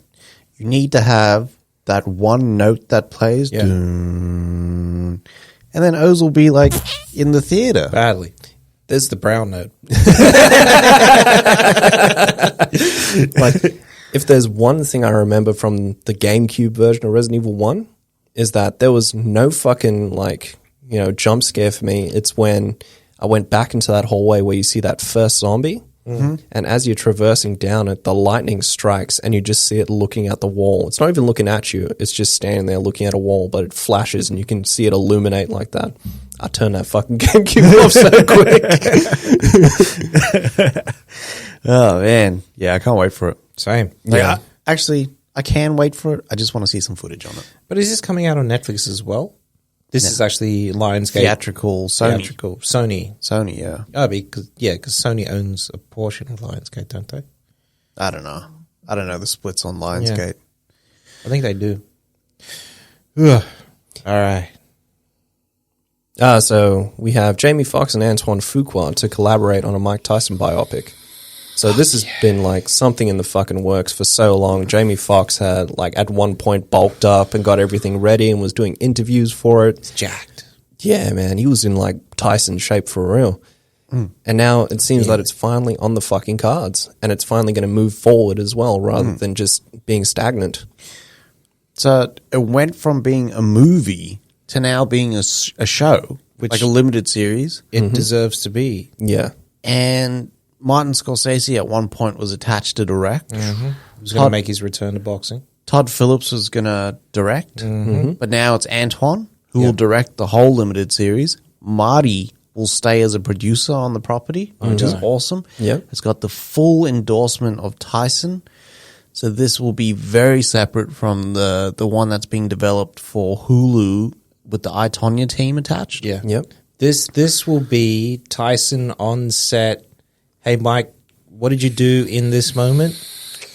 You need to have that one note that plays. Yeah. Dun, and then Oues will be like in the theater. Badly. There's the brown note. Like, if there's one thing I remember from the GameCube version of Resident Evil 1, is that there was no fucking, like, you know, jump scare for me. It's when I went back into that hallway where you see that first zombie, and as you're traversing down it, the lightning strikes and you just see it looking at the wall. It's not even looking at you. It's just standing there looking at a wall, but it flashes and you can see it illuminate like that. I turned that fucking GameCube off so quick. Oh, man. Yeah, I can't wait for it. Same. Like, actually, I can wait for it. I just want to see some footage on it. But is this coming out on Netflix as well? This is actually Lionsgate. Theatrical, Sony. Sony, yeah. Oh, because Sony owns a portion of Lionsgate, don't they? I don't know. I don't know the splits on Lionsgate. I think they do. Ugh. All right. So we have Jamie Foxx and Antoine Fuqua to collaborate on a Mike Tyson biopic. So this has been like something in the fucking works for so long. Jamie Foxx had like at one point bulked up and got everything ready and was doing interviews for it. It's jacked. Yeah, man. He was in like Tyson shape for real. And now it seems that it's finally on the fucking cards and it's finally going to move forward as well rather than just being stagnant. So it went from being a movie to now being a show, like a limited series. It deserves to be. Yeah. And Martin Scorsese at one point was attached to direct. He was going to make his return to boxing. Todd Phillips was going to direct. But now it's Antoine who will direct the whole limited series. Marty will stay as a producer on the property, which is awesome. Yep. It's got the full endorsement of Tyson. So this will be very separate from the one that's being developed for Hulu with the I, Tonya team attached. Yeah. Yep. This will be Tyson on set. Hey, Mike, what did you do in this moment?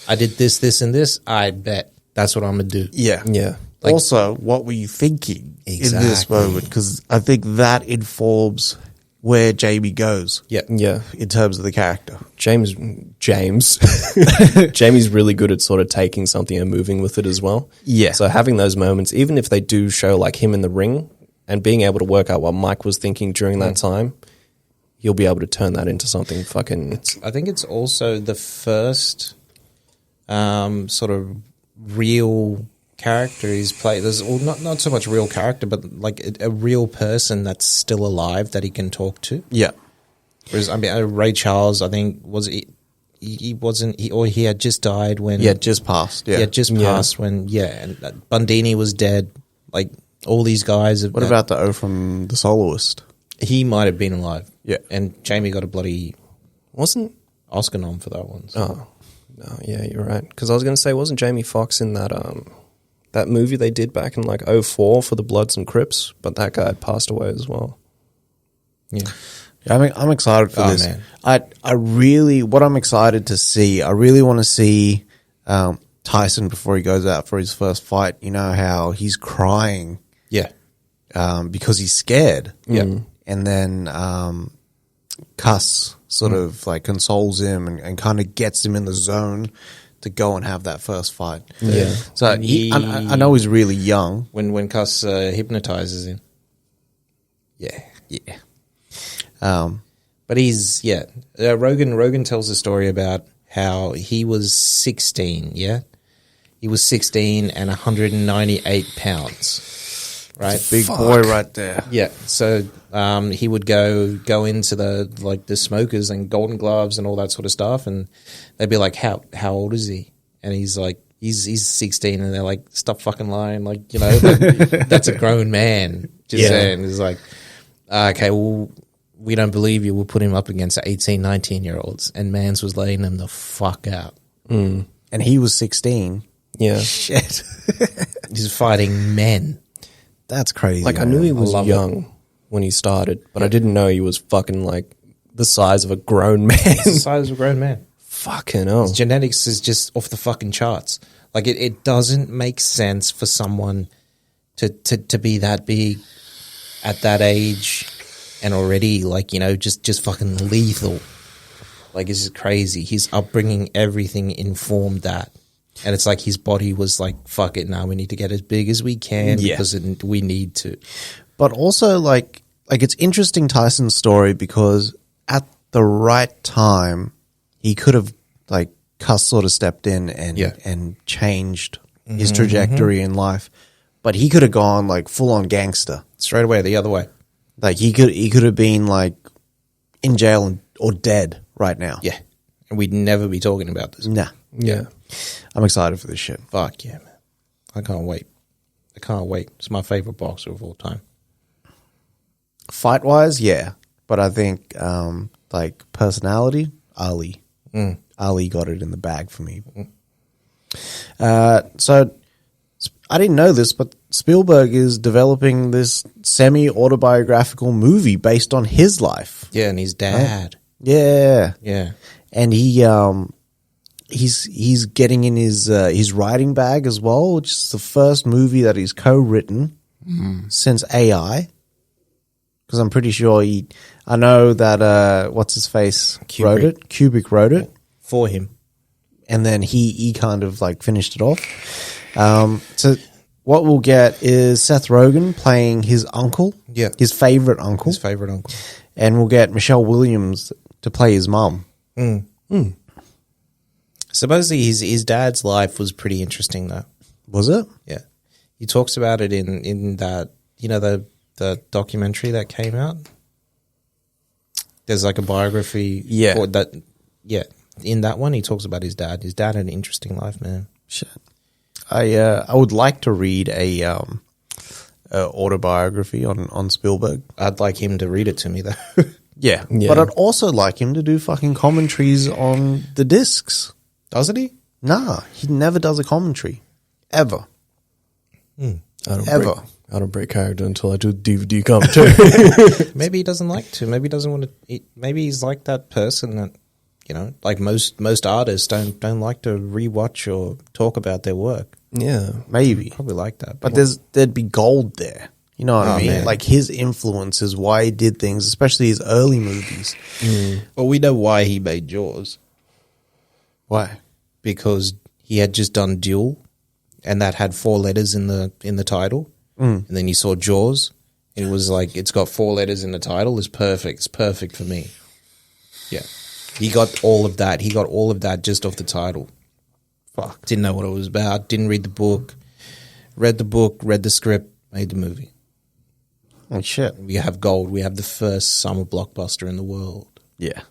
I did this, this, and this. I bet that's what I'm going to do. Yeah. Yeah. Also, what were you thinking in this Exactly. moment? Because I think that informs where Jamie goes Yeah. Yeah. in terms of the character. Jamie's really good at sort of taking something and moving with it as well. Yeah. So having those moments, even if they do show like him in the ring and being able to work out what Mike was thinking during that time, he'll be able to turn that into something fucking... I think it's also the first sort of real character he's played. There's not so much real character, but like a real person that's still alive that he can talk to. Yeah. Whereas I mean, Ray Charles, I think he had just died when Yeah, just passed. Yeah. he had just passed when and Bundini was dead. Like all these guys. What about the O from The Soloist? He might have been alive. Yeah. And Jamie got a bloody Wasn't... Oscar nom for that one. So. Oh, no, yeah, you're right. Because I was going to say, wasn't Jamie Foxx in that that movie they did back in like 2004 for the Bloods and Crips? But that guy had passed away as well. Yeah. I'm excited for this. Man. I really, what I'm excited to see, I really want to see Tyson before he goes out for his first fight. You know how he's crying Yeah. because he's scared. Yeah. And then Cuss sort of like consoles him and kind of gets him in the zone to go and have that first fight. Yeah. So I know he's really young. When Cuss hypnotizes him. Yeah. But he's Rogan tells a story about how he was 16. Yeah, he was 16 and 198 pounds. Right, Big boy right there. yeah. So he would go into the smokers and Golden Gloves and all that sort of stuff, and they'd be like, "How old is he?" And he's like, "He's 16," and they're like, "Stop fucking lying!" Like, you know, that's a grown man. Just saying. It's like, okay, well, we don't believe you. We'll put him up against 18, 19-year-olds, and Mans was laying them the fuck out. And he was 16. Yeah. Shit, He's fighting men. that's crazy. Like, I man. knew he was love young when he started, but I didn't know he was fucking, like, the size of a grown man. He's the size of a grown man. Fucking hell. His genetics is just off the fucking charts. Like, it doesn't make sense for someone to be that big at that age and already, like, you know, just fucking lethal. Like, this is crazy. His upbringing, everything informed that. And it's like his body was like, fuck it, now we need to get as big as we can because we need to. But also, like it's interesting, Tyson's story, because at the right time, he could have, like, Cuss sort of stepped in and changed his trajectory in life. But he could have gone, like, full-on gangster. Straight away, the other way. Like, he could have been, like, in jail or dead right now. Yeah. And we'd never be talking about this. Nah. Yeah. I'm excited for this shit. Fuck yeah, man. I can't wait. It's my favorite boxer of all time. Fight-wise, yeah. But I think, like, personality, Ali. Ali got it in the bag for me. So, I didn't know this, but Spielberg is developing this semi-autobiographical movie based on his life. Yeah, and his dad. Yeah. Yeah. And he's getting in his writing bag as well, which is the first movie that he's co-written since AI. Because I'm pretty sure I know that what's his face wrote it. Kubrick wrote it For him. and then he kind of like finished it off. So what we'll get is Seth Rogen playing his uncle, his favorite uncle, and we'll get Michelle Williams to play his mum. Supposedly his dad's life was pretty interesting though. Was it? Yeah. He talks about it in that, you know, the documentary that came out. There's like a biography. Yeah. For that, yeah. In that one, he talks about his dad. His dad had an interesting life, man. Shit. I would like to read a autobiography on Spielberg. I'd like him to read it to me though. Yeah. But I'd also like him to do fucking commentaries on the discs. Doesn't he? Nah, he never does a commentary. Ever. I Ever. don't break character until I do DVD commentary. Maybe he doesn't like to. Maybe he doesn't want to. Maybe he's like that person that, you know, like most artists don't like to rewatch or talk about their work. Yeah. Maybe. Probably like that. But there'd be gold there. You know what I mean? Man. Like his influences, why he did things, especially his early movies. Well, we know why he made Jaws. Why? Because he had just done Duel, and that had 4 letters in the title. And then you saw Jaws, and it was like, it's got 4 letters in the title. It's perfect. It's perfect for me. Yeah. He got all of that. He got all of that just off the title. Fuck. Didn't know what it was about. Didn't read the book. Read the book, read the script, made the movie. Oh, shit. We have gold. We have the first summer blockbuster in the world. Yeah.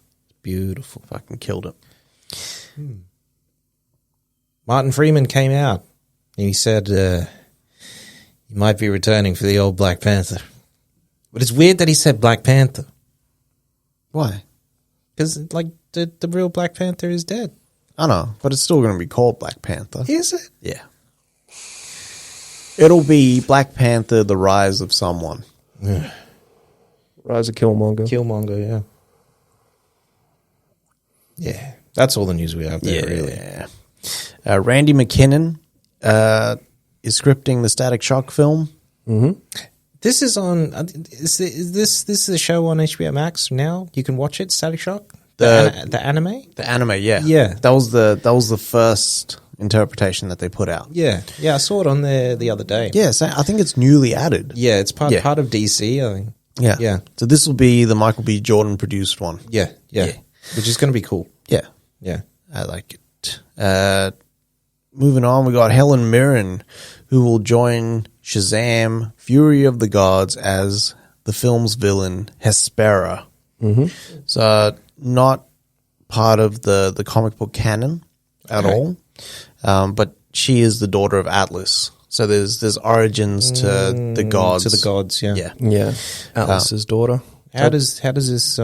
Beautiful. Fucking killed it. Martin Freeman came out and he said he might be returning for the old Black Panther. But it's weird that he said Black Panther. Why? Because, like, the real Black Panther is dead. I know, but it's still going to be called Black Panther. Is it? Yeah. It'll be Black Panther, the rise of someone. Rise of Killmonger. Killmonger, yeah. Yeah. That's all the news we have there, really. Yeah. Randy McKinnon is scripting the Static Shock film. Mm-hmm. This is on. Is this a show on HBO Max now? You can watch it. Static Shock, the anime. The anime, yeah, Yeah. That was the first interpretation that they put out. Yeah, I saw it on there the other day. Yeah, so I think it's newly added. Yeah, it's part Yeah. of DC. I think. Yeah, Yeah. So this will be the Michael B. Jordan produced one. Yeah, which is going to be cool. Yeah, Yeah. I like it. Moving on, we got Helen Mirren, who will join Shazam: Fury of the Gods as the film's villain Hespera. Mm-hmm. So not part of the comic book canon at all, but she is the daughter of Atlas. So there's origins to the gods. To the gods, yeah. Yeah. Yeah. Atlas's daughter. How does this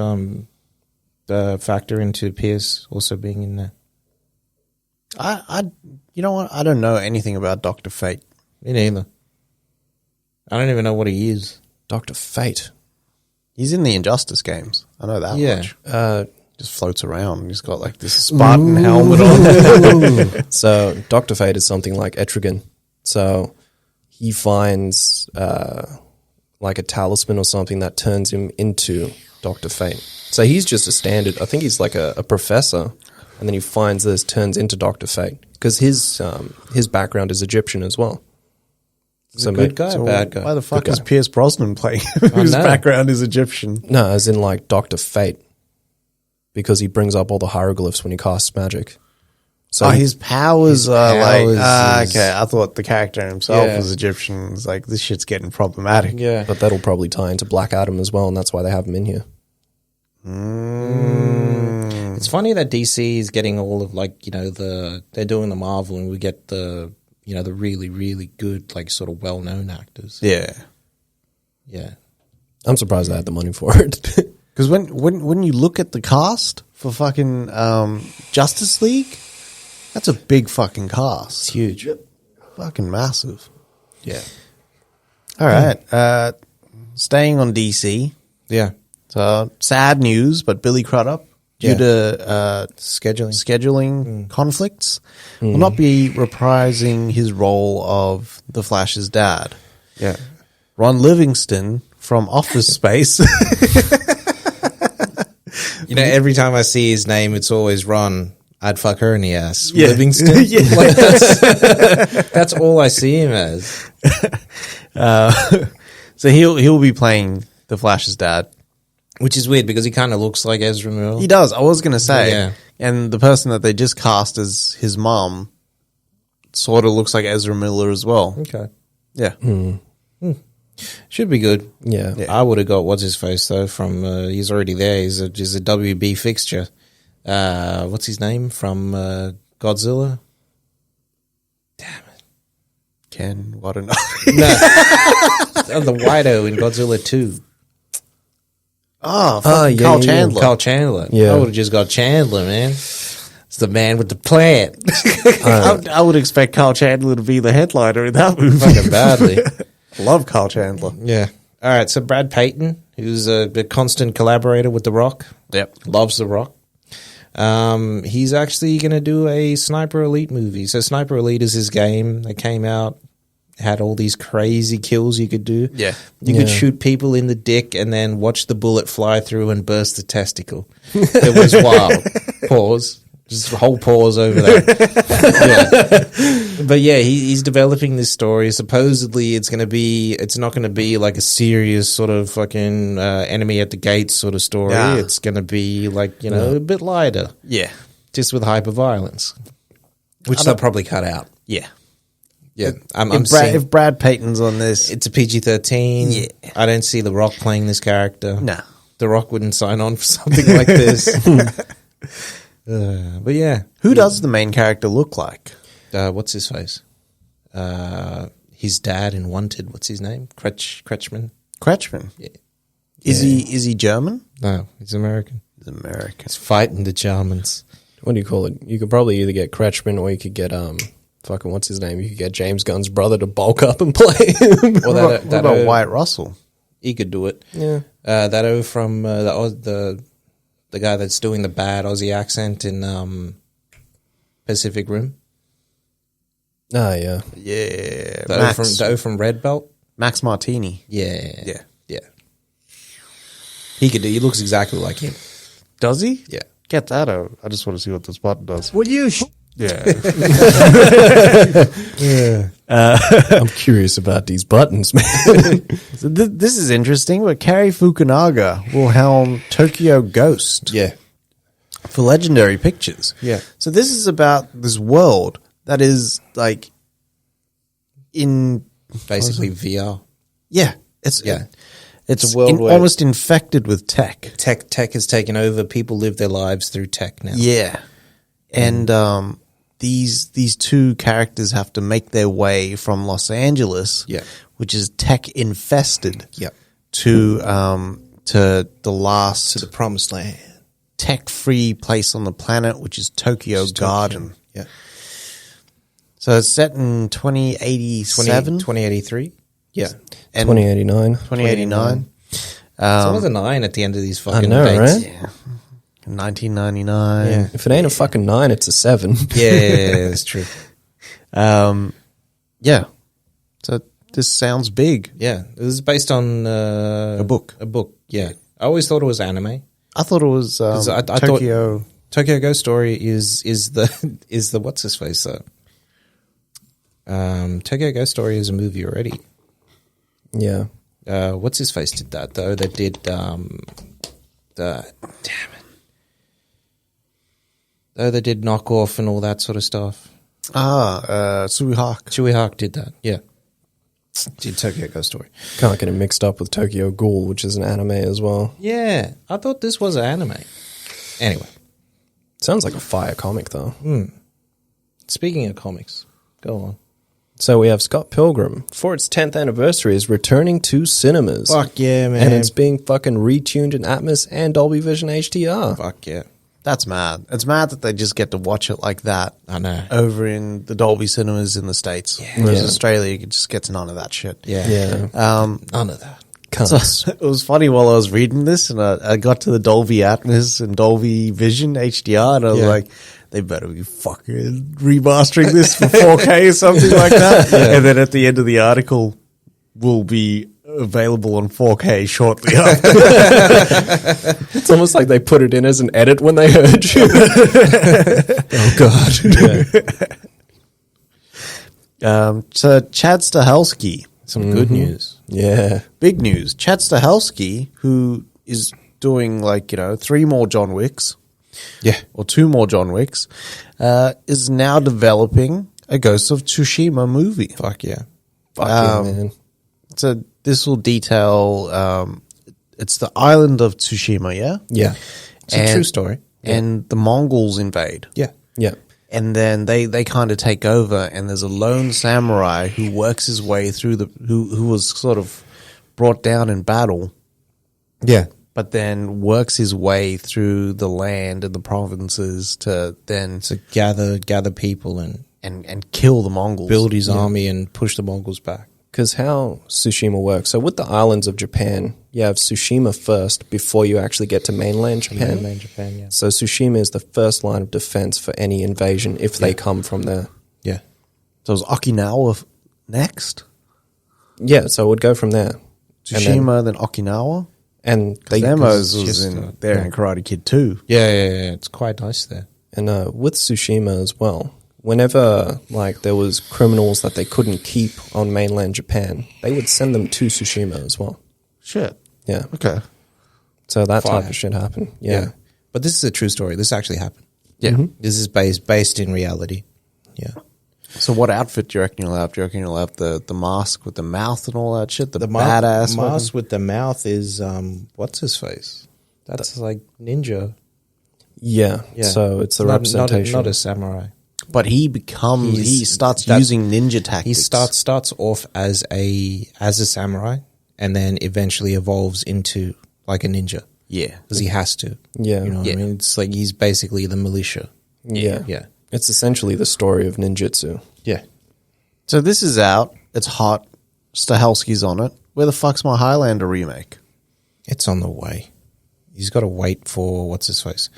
factor into Pierce also being in there? I you know what? I don't know anything about Dr. Fate. Me neither. I don't even know what he is. Dr. Fate. He's in the Injustice games. I know that Yeah. much. Just floats around. He's got like this Spartan helmet on. So Dr. Fate is something like Etrigan. So he finds like a talisman or something that turns him into Dr. Fate. So he's just a standard. I think he's like a professor, and then he finds this, turns into Dr. Fate because his background is Egyptian as well. So Good guy, So bad guy. Why the fuck Good is guy. Pierce Brosnan playing? Whose know. background is Egyptian? No, as in like Dr. Fate, because he brings up all the hieroglyphs when he casts magic. So His powers are powers like is- okay. I thought the character himself Yeah. was Egyptian. It's like this shit's getting problematic. Yeah. but that'll probably tie into Black Adam as well, and that's why they have him in here. It's funny that DC is getting all of like, they're doing the Marvel and we get the really, really good, like sort of well-known actors. Yeah, Yeah. I'm surprised they had the money for it. because when you look at the cast for fucking Justice League, that's a big fucking cast. It's huge. Fucking massive. Yeah. All right. Staying on DC. Yeah. So sad news, but Billy Crudup, due to scheduling conflicts, will not be reprising his role of the Flash's dad. Yeah. Ron Livingston from Office Space. Every time I see his name, it's always Ron. I'd fuck her in the ass. Yeah. Livingston. Yeah. Like that's all I see him as. So he'll be playing the Flash's dad. Which is weird because he kind of looks like Ezra Miller. He does. I was going to say. Yeah. And the person that they just cast as his mom sort of looks like Ezra Miller as well. Okay. Yeah. Should be good. Yeah. I would have got what's his face though from he's already there. He's a WB fixture. What's his name from Godzilla? Damn it. Ken Watanabe. No. The Whiteo in Godzilla 2. Oh, yeah, Carl yeah, Chandler. Carl Chandler. Yeah. I would have just got Chandler, man. It's the man with the plant. I would expect Carl Chandler to be the headliner in that movie. Fucking badly. Love Carl Chandler. Yeah. All right. So Brad Payton, who's a constant collaborator with The Rock. Yep. Loves The Rock. He's actually going to do a Sniper Elite movie. So Sniper Elite is his game that came out, had all these crazy kills you could do. Yeah. You could shoot people in the dick and then watch the bullet fly through and burst the testicle. It was wild. Pause. Just a whole pause over that. Yeah. But yeah, he's developing this story. Supposedly it's not going to be like a serious sort of fucking enemy at the gates sort of story. Nah. It's going to be like, a bit lighter. Yeah. Just with hyper violence. Which they'll probably cut out. Yeah. Yeah. I'm If Brad Payton's on this, it's a PG-13. Yeah. I don't see The Rock playing this character. no. The Rock wouldn't sign on for something like this. But yeah. Who does the main character look like? What's his face? His dad in Wanted. What's his name? Kretschmann? Kretschmann. Yeah. Is he German? No, he's American. He's American. He's fighting the Germans. What do you call it? You could probably either get Kretschmann or you could get fucking what's his name? You could get James Gunn's brother to bulk up and play him. Or What about Wyatt Russell? He could do it. Yeah. That from the guy that's doing the bad Aussie accent in Pacific Rim. Ah, yeah. Yeah. The O from Red Belt. Max Martini. Yeah. He looks exactly like him. Does he? Yeah. Get that out. I just want to see what this button does. Will you Yeah. I'm curious about these buttons, man. So this is interesting, but Cary Fukunaga will helm Tokyo Ghost Yeah. for Legendary Pictures. Yeah. So this is about this world that is like in Basically VR. it's It's a world where- almost infected with tech. Tech has taken over. People live their lives through tech now. Yeah. And these two characters have to make their way from Los Angeles, Yeah. which is tech infested, Yeah. to the last To the promised land. tech-free place on the planet, which is Tokyo Garden. Yeah. So it's set in 2087, 2083? Yeah. and 2089. 2089. So what's a 9 at the end of these fucking know, dates? right? Yeah. 1999. Yeah. If it ain't a fucking 9, it's a 7. Yeah, that's true. Yeah. So this sounds big. Yeah. It was based on A book. A book, yeah. I always thought it was anime. I thought it was I thought- Tokyo. Tokyo Ghost Story is the what's his face though? Tokyo Ghost Story is a movie already. Yeah. What's his face did that though? That did the damn it. Though they did Knockoff and all that sort of stuff. Suihawk. Chewie Hawk did that. Yeah. Did Tokyo Ghost Story. Can't get it mixed up with Tokyo Ghoul, which is an anime as well. Yeah. I thought this was an anime. Anyway. Sounds like a fire comic, though. Speaking of comics, go on. So we have Scott Pilgrim, for its 10th anniversary, is returning to cinemas. Fuck yeah, man. And it's being fucking retuned in Atmos and Dolby Vision HDR. Fuck yeah. That's mad. It's mad that they just get to watch it like that. I know. Over in the Dolby cinemas in the States. Whereas Yeah. Australia just gets none of that shit. Yeah. Yeah. None of that. Cunts. It was funny while I was reading this, and I got to the Dolby Atmos and Dolby Vision HDR, and I was like, they better be fucking remastering this for 4K or something like that. And then at the end of the article, will be available on 4K shortly after. It's almost like they put it in as an edit when they heard you. Oh, God. So Chad Stahelski, Some good news. Yeah. big news. Chad Stahelski, who is doing 3 more John Wicks, Yeah. or 2 more John Wicks, is now developing a Ghost of Tsushima movie. Fuck yeah. Fuck yeah, man. So this will detail, it's the island of Tsushima, yeah? Yeah. It's a true story. And the Mongols invade. Yeah. Yeah. And then they kind of take over, and there's a lone samurai who works his way through who was sort of brought down in battle, Yeah. but then works his way through the land and the provinces to then So gather people and and kill the Mongols. build his army and push the Mongols back. Because how Tsushima works. So with the islands of Japan, you have Tsushima first before you actually get to mainland Japan. Mainland Japan, yeah. So Tsushima is the first line of defense for any invasion if they come from there. Yeah. So is Okinawa next? Yeah, so it would go from there. Tsushima, then Okinawa? And they Demos was just, in there in Karate Kid 2. Yeah. It's quite nice there. And with Tsushima as well, whenever there was criminals that they couldn't keep on mainland Japan, they would send them to Tsushima as well. Shit. Yeah. Okay. So that Fire. type of shit happened. Yeah. Yeah. But this is a true story. This actually happened. Yeah. This is based in reality. Yeah. So what outfit do you reckon you'll have? Do you reckon you'll have the mask with the mouth and all that shit? The badass mask with the mouth is what's his face? That's like ninja. Yeah. Yeah. So it's the Not- representation. Not a samurai. But he starts that- using ninja tactics. He starts off as a samurai and then eventually evolves into like a ninja Yeah. because he has to. Yeah. You know what I mean? It's like he's basically the militia. Yeah. Yeah. It's essentially the story of ninjutsu. Yeah. So this is out. It's hot. Stahelski's on it. Where the fuck's my Highlander remake? It's on the way. He's got to wait for what's his face.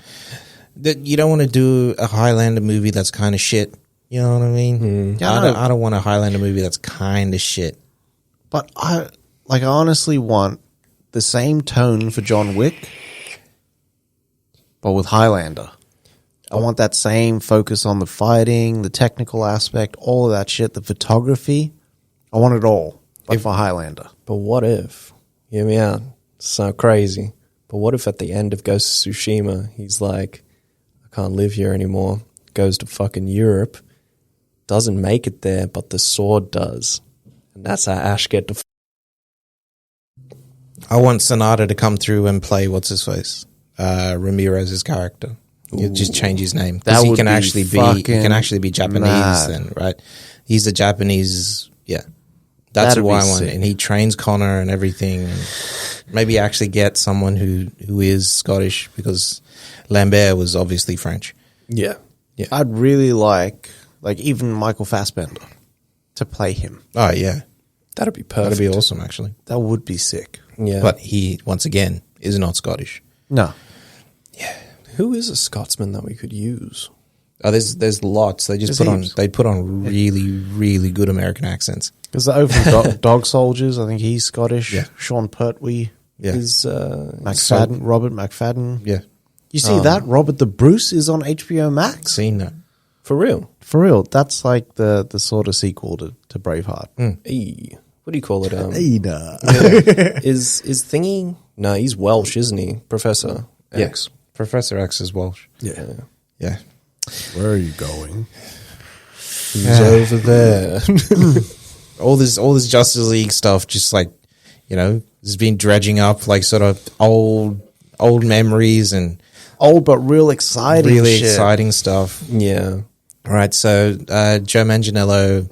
You don't want to do a Highlander movie that's kind of shit. You know what I mean? Yeah, I don't want a Highlander movie that's kind of shit. But I honestly want the same tone for John Wick, but with Highlander. I want that same focus on the fighting, the technical aspect, all of that shit, the photography. I want it all, but for Highlander. But what if, hear me out, so crazy, but what if at the end of Ghost of Tsushima, he's like, I can't live here anymore, goes to fucking Europe, doesn't make it there, but the sword does. And that's how Ash get to I want Sonata to come through and play what's his face, Ramirez's character. You just change his name because That he would can be actually be Japanese mad. then, right? He's a Japanese, yeah. That's That'd who I be want, sick. and he trains Connor and everything. And maybe actually get someone who is Scottish because Lambert was obviously French. Yeah. I'd really like even Michael Fassbender to play him. Oh yeah, That'd be perfect. that'd be awesome actually. That would be sick. Yeah. But he once again is not Scottish. No. Who is a Scotsman that we could use? Oh, there's lots. They just There's heaps. put on really good American accents. Because the open dog soldiers, I think he's Scottish. Yeah. Sean Pertwee Yeah, Is McFadden, Robert McFadden. yeah. You see that? Robert the Bruce is on HBO Max. Seen that. for real? For real. That's like the sort of sequel to Braveheart. Hey, what do you call it? Ada. Is Thingy? No, he's Welsh, isn't he? Professor X. Yeah. Professor X is Welsh. Yeah. Yeah. Where are you going? He's over there. All this Justice League stuff, just like, has been dredging up like sort of old memories and Old but real exciting really shit. exciting stuff. Yeah. All right, so Joe Manganiello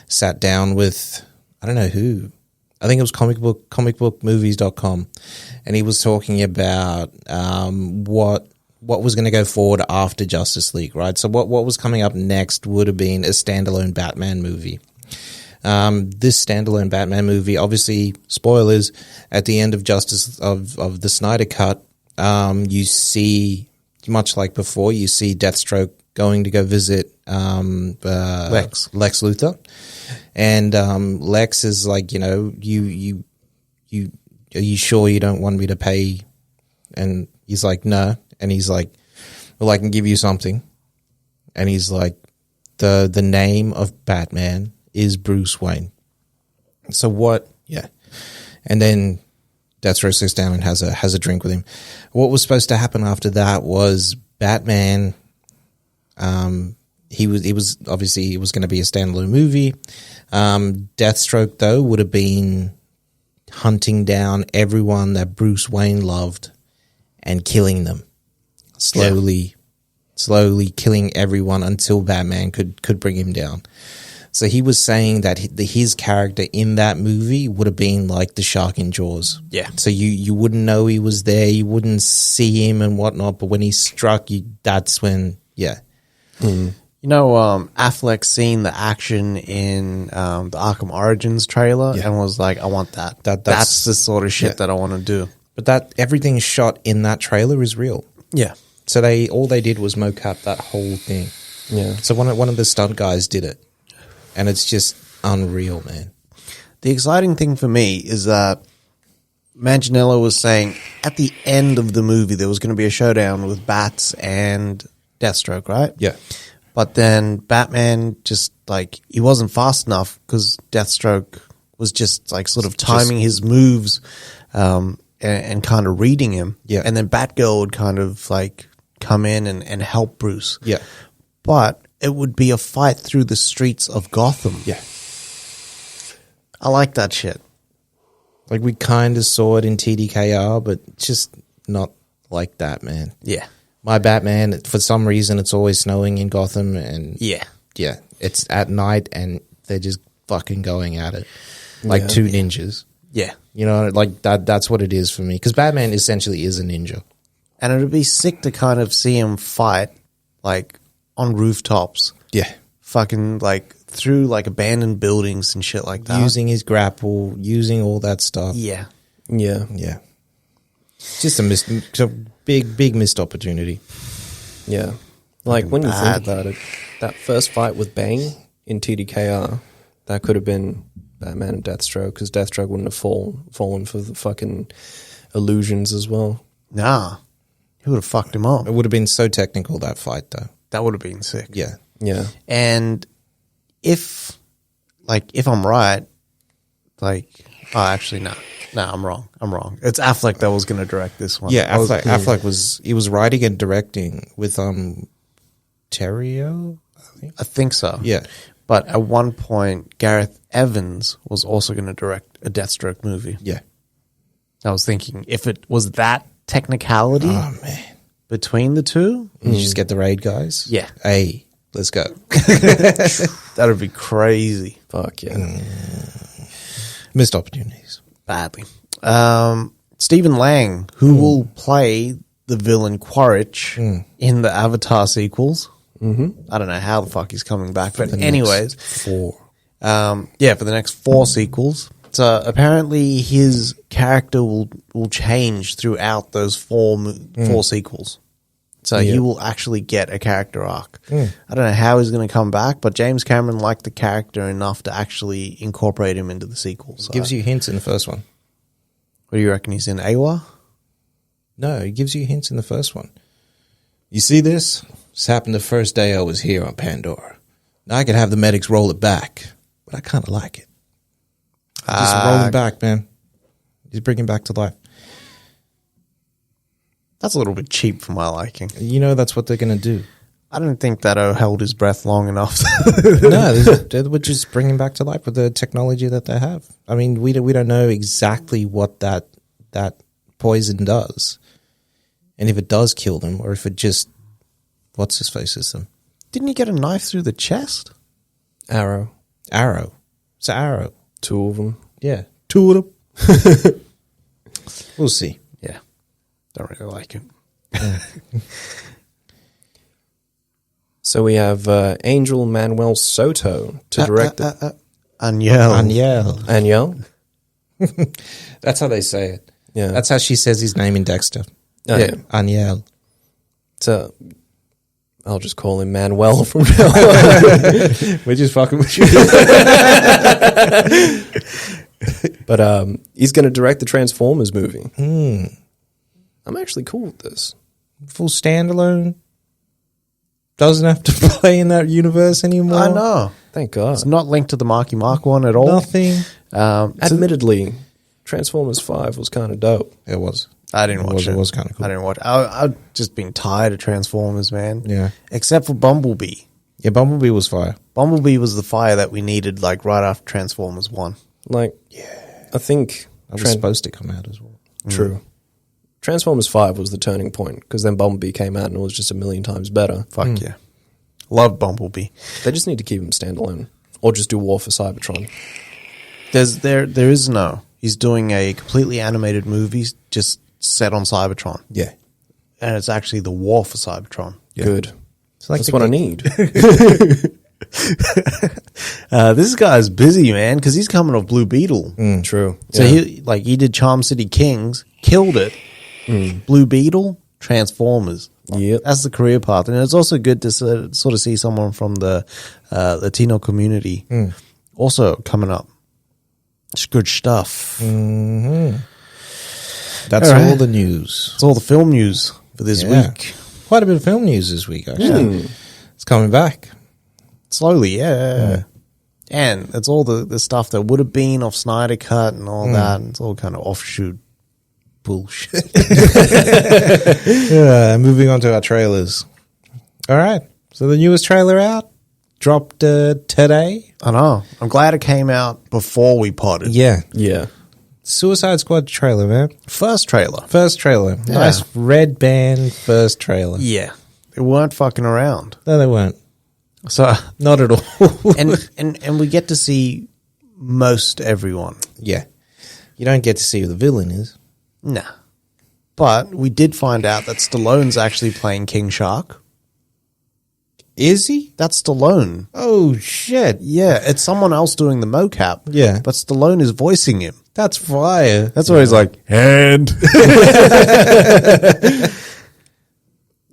sat down with, I don't know who, I think it was comicbookmovies.com, and he was talking about what was going to go forward after Justice League, right? So what was coming up next would have been a standalone Batman movie. This standalone Batman movie, obviously, spoilers, at the end of of the Snyder Cut, you see, much like before, you see Deathstroke going to go visit Lex Luthor, and Lex is like, are you sure you don't want me to pay? And he's like, no, and he's like, well, I can give you something, and he's like, the name of Batman is Bruce Wayne. So what? Yeah, and then Deathstroke sits down and has a drink with him. What was supposed to happen after that was Batman. He was obviously it was going to be a standalone movie. Deathstroke though would have been hunting down everyone that Bruce Wayne loved and killing them slowly killing everyone until Batman could bring him down. So he was saying that his character in that movie would have been like the shark in Jaws. Yeah. So you wouldn't know he was there, you wouldn't see him and whatnot, but when he struck you, that's when, yeah. Affleck seen the action in the Arkham Origins trailer and was like, I want that. That's the sort of shit that I want to do. But that everything shot in that trailer is real. Yeah. So all they did was mocap that whole thing. Yeah. So one of the stunt guys did it. And it's just unreal, man. The exciting thing for me is that Manganiello was saying at the end of the movie there was going to be a showdown with Bats and Deathstroke, right? Yeah. But then Batman just he wasn't fast enough because Deathstroke was just sort of timing his moves and kind of reading him. Yeah. And then Batgirl would kind of come in and help Bruce. Yeah. But it would be a fight through the streets of Gotham. Yeah. I like that shit. Like we kind of saw it in TDKR, but just not like that, man. Yeah. My Batman, for some reason, it's always snowing in Gotham, and Yeah. it's at night, and they're just fucking going at it like two ninjas. Yeah. That's what it is for me, because Batman essentially is a ninja. And it'd be sick to kind of see him fight on rooftops. Yeah, Fucking through abandoned buildings and shit like that. using his grapple, using all that stuff. Yeah. Yeah. Yeah, just a big missed opportunity. Yeah. Like when you Bad. think about it, that first fight with Bane in TDKR, that could have been Batman and Deathstroke, because Deathstroke wouldn't have fallen for the fucking illusions as well. Nah. He would have fucked him up. It would have been so technical, that fight, though. That would have been sick. Yeah. Yeah. And if I'm right, actually, no, I'm wrong. It's Affleck that was going to direct this one. Yeah, Affleck was writing and directing with Terrio, I think so. Yeah. But at one point, Gareth Evans was also going to direct a Deathstroke movie. Yeah. I was thinking, if it was that technicality between the two, You just get the raid guys. Yeah. Hey, let's go. that would be crazy. Fuck yeah. Missed opportunities. Badly. Stephen Lang, who will play the villain Quaritch in the Avatar sequels. Mm-hmm. I don't know how the fuck he's coming back, but anyways. 4. For the next 4 sequels. So apparently his character will change throughout those 4 sequels. So he will actually get a character arc. I don't know how he's going to come back, but James Cameron liked the character enough to actually incorporate him into the sequels. So. Gives you hints in the first one. What do you reckon? He's in Awa? No, he gives you hints in the first one. You see this? This happened the first day I was here on Pandora. Now I could have the medics roll it back, but I kind of like it. Just rolling back, man. He's bringing back to life. That's a little bit cheap for my liking. You know that's what they're going to do. I don't think that held his breath long enough. No, we're just bringing back to life with the technology that they have. I mean, we don't know exactly what that poison does, and if it does kill them, or if it just what's his face is them. Didn't he get a knife through the chest? Arrow. It's an arrow. 2 of them. Yeah, 2 of them. We'll see. Yeah, don't really like it. So we have Angel Manuel Soto to direct it. Aniel. Aniel? That's how they say it. Yeah. That's how she says his name in Dexter. Oh, yeah. Aniel. So I'll just call him Manuel from now on. We're just fucking with you. But he's going to direct the Transformers movie. I'm actually cool with this. Full standalone. Doesn't have to play in that universe anymore. I know. Thank God. It's not linked to the Marky Mark one at all. Nothing. Admittedly, Transformers 5 was kind of dope. It was. I didn't watch it. It was kind of cool. I didn't watch it. I've just been tired of Transformers, man. Yeah. Except for Bumblebee. Yeah, Bumblebee was fire. Bumblebee was the fire that we needed, like, right after Transformers 1. Like, I think... That was supposed to come out as well. True. Transformers 5 was the turning point, because then Bumblebee came out and it was just a million times better. Fuck yeah. Love Bumblebee. They just need to keep him standalone. Or just do War for Cybertron. There is no. He's doing a completely animated movie just set on Cybertron. Yeah. And it's actually the War for Cybertron. Yeah. Good. Like That's what I need. This guy's busy, man, because he's coming off Blue Beetle. True. So he did Charm City Kings, killed it. Blue Beetle, Transformers. Yep. That's the career path. And it's also good to sort of see someone from the Latino community also coming up. It's good stuff. Mm-hmm. That's all the news. That's all the film news for this week. Quite a bit of film news this week, actually. It's coming back. Slowly, yeah. And it's all the stuff that would have been off Snyder Cut and all that. And it's all kind of offshoot bullshit. Moving on to our trailers. All right. So the newest trailer out dropped today. I know. I'm glad it came out before we potted. Yeah. Yeah. Suicide Squad trailer, man. First trailer. Yeah. Nice red band first trailer. Yeah. They weren't fucking around. No, they weren't. So Not at all. and we get to see most everyone. Yeah. You don't get to see who the villain is. Nah. But we did find out that Stallone's actually playing King Shark. Is he? That's Stallone. Oh, shit. Yeah, it's someone else doing the mocap. Yeah. But Stallone is voicing him. That's fire. That's why he's like, and.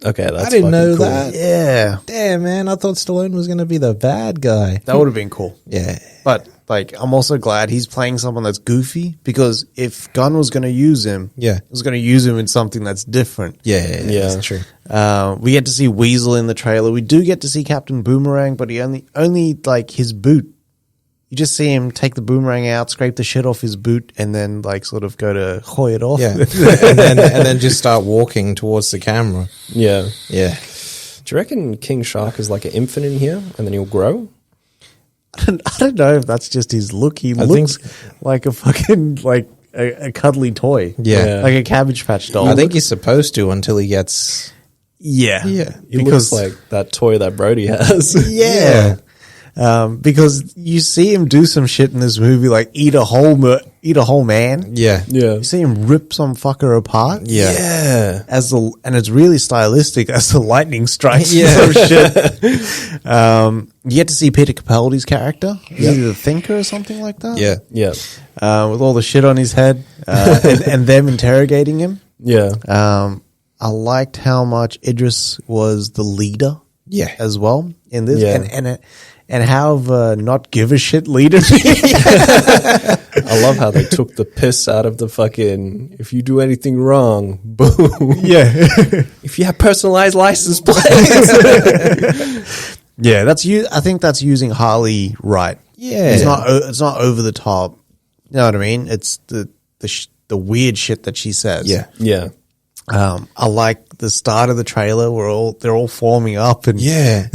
Okay, that's I didn't know fucking cool. that. Yeah, Damn, man. I thought Stallone was going to be the bad guy. that would have been cool. Yeah. But like, I'm also glad he's playing someone that's goofy, because if Gunn was going to use him, Yeah. he was going to use him in something that's different. Yeah. Yeah. That's true. We get to see Weasel in the trailer. We do get to see Captain Boomerang, but he only like his boot. You just see him take the boomerang out, scrape the shit off his boot, and then like sort of go to hoy it off. Yeah. and then just start walking towards the camera. Yeah. Yeah. Do you reckon King Shark is like an infant in here, and then he'll grow? I don't know if that's just his look. He I looks like a fucking like a cuddly toy. Yeah. Like a Cabbage Patch doll. I think he's supposed to until he gets. yeah, Yeah. He looks like that toy that Brody has. yeah. Because you see him do some shit in this movie, like eat a whole man. Yeah. Yeah. You see him rip some fucker apart. Yeah. Yeah. And it's really stylistic as the lightning strikes. Yeah. Some shit. You get to see Peter Capaldi's character. Is he the Thinker or something like that? Yeah. Yeah. With all the shit on his head, and them interrogating him. Yeah. I liked how much Idris was the leader. Yeah. As well in this, Yeah. and how of a not give a shit leader. I love how they took the piss out of the fucking, if you do anything wrong, boom. Yeah. If you have personalized license plates. Yeah, I think that's using Harley right. Yeah. It's not over the top. You know what I mean? It's the weird shit that she says. Yeah. Yeah. I like the start of the trailer where they're all forming up and Yeah.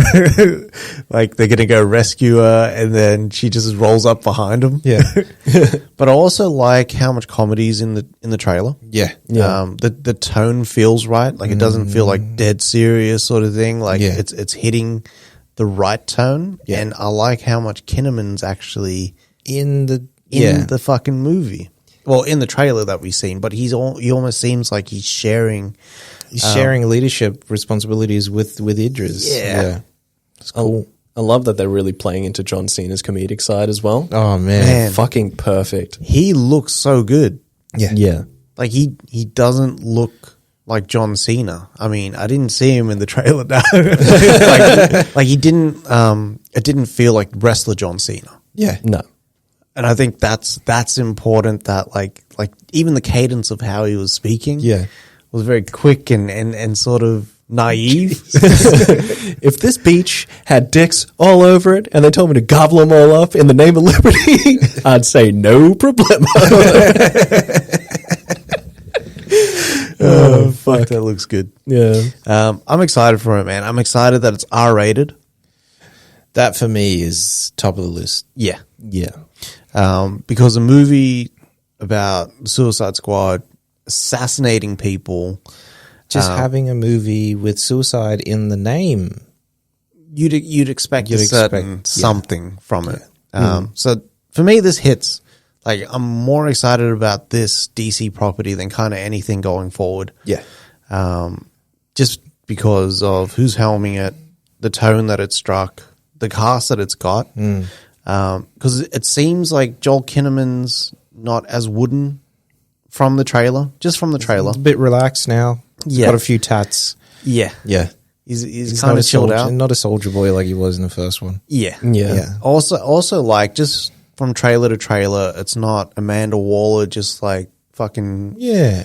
like they're gonna go rescue her, and then she just rolls up behind them. Yeah. But I also like how much comedy's in the trailer. Yeah. Yeah. The tone feels right. Like it doesn't feel like dead serious sort of thing. Like Yeah. it's hitting the right tone. Yeah. And I like how much Kinnaman's actually In the. in the fucking movie. Well, in the trailer that we've seen, but he almost seems like he's sharing. He's sharing leadership responsibilities with Idris. Yeah. It's cool. I love that they're really playing into John Cena's comedic side as well. Oh, man. Man. Fucking perfect. He looks so good. Yeah. Yeah. Like he doesn't look like John Cena. I mean, I didn't see him in the trailer. No. like he didn't. It didn't feel like wrestler John Cena. Yeah. No. And I think that's important. That like even the cadence of how he was speaking, Yeah. was very quick and sort of naive. If this beach had dicks all over it and they told me to gobble them all up in the name of liberty, I'd say no problemo. Oh fuck, that looks good. Yeah. I'm excited for it, man. I'm excited that it's R-rated. That for me is top of the list. Yeah. Yeah. Because a movie about the Suicide Squad assassinating people, Just having a movie with suicide in the name. you'd expect You'd a certain expect- something from it. So for me, this hits. Like I'm more excited about this DC property than kind of anything going forward. Yeah. Just because of who's helming it, the tone that it struck, the cast that it's got. Because it seems like Joel Kinnaman's not as wooden from the trailer, just from the trailer. A bit relaxed now. Yeah. Got a few tats. Yeah. Yeah. He's kind not of chilled soldier, out. Not a soldier boy like he was in the first one. Yeah. Yeah. Also like just from trailer to trailer, it's not Amanda Waller just like fucking Yeah.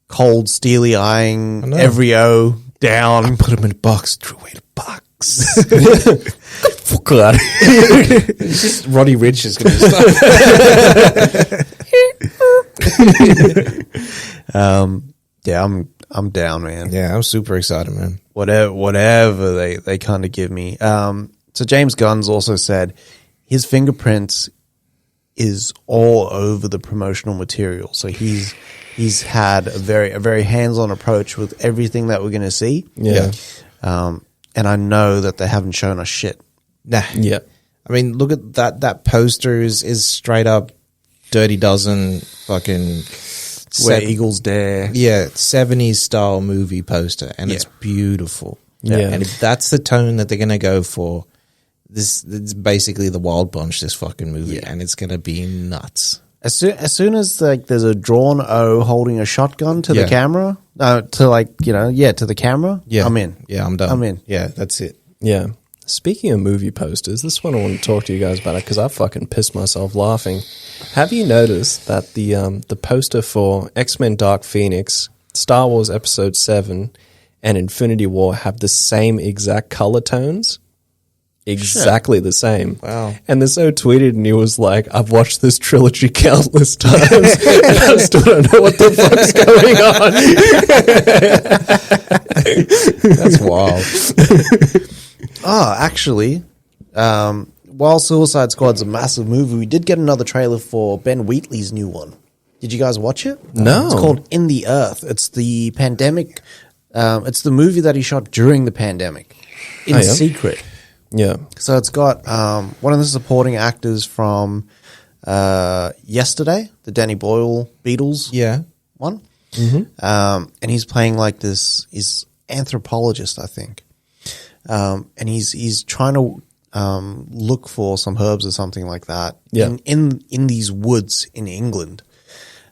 cold, steely eyeing know. every O down. Put him in a box, threw away the box. Fuck that. It's just Roddy Rich is going to start. Yeah, I'm down, man. Yeah, I'm super excited, man. Whatever they kind of give me. So James Gunn's also said his fingerprints is all over the promotional material. So he's had a very hands-on approach with everything that we're going to see. Yeah. And I know that they haven't shown us shit. Nah. Yeah. I mean, look at that. That poster is straight up Dirty Dozen fucking Where Eagles Dare. Yeah, 70s style movie poster, and it's beautiful. Yeah. And if that's the tone that they're going to go for, it's basically the Wild Bunch, this fucking movie, and it's going to be nuts. As soon as like there's a drawn O holding a shotgun to the Yeah. camera, to the camera, Yeah, I'm in. Yeah, I'm done. I'm in. Yeah, that's it. Yeah. Speaking of movie posters, this one I want to talk to you guys about it because I fucking pissed myself laughing. Have you noticed that the poster for X-Men Dark Phoenix, Star Wars Episode 7, and Infinity War have the same exact color tones? Exactly the same. Wow. And the so tweeted and he was like, I've watched this trilogy countless times and I still don't know what the fuck's going on. That's wild. Oh, actually, while Suicide Squad's a massive movie, we did get another trailer for Ben Wheatley's new one. Did you guys watch it? No. It's called In the Earth. It's the pandemic. It's the movie that he shot during the pandemic in Oh, yeah? secret. Yeah. So it's got one of the supporting actors from Yesterday, the Danny Boyle Beatles Yeah. one. And he's playing like this, he's anthropologist, I think. And he's trying to look for some herbs or something like that Yeah. in these woods in England.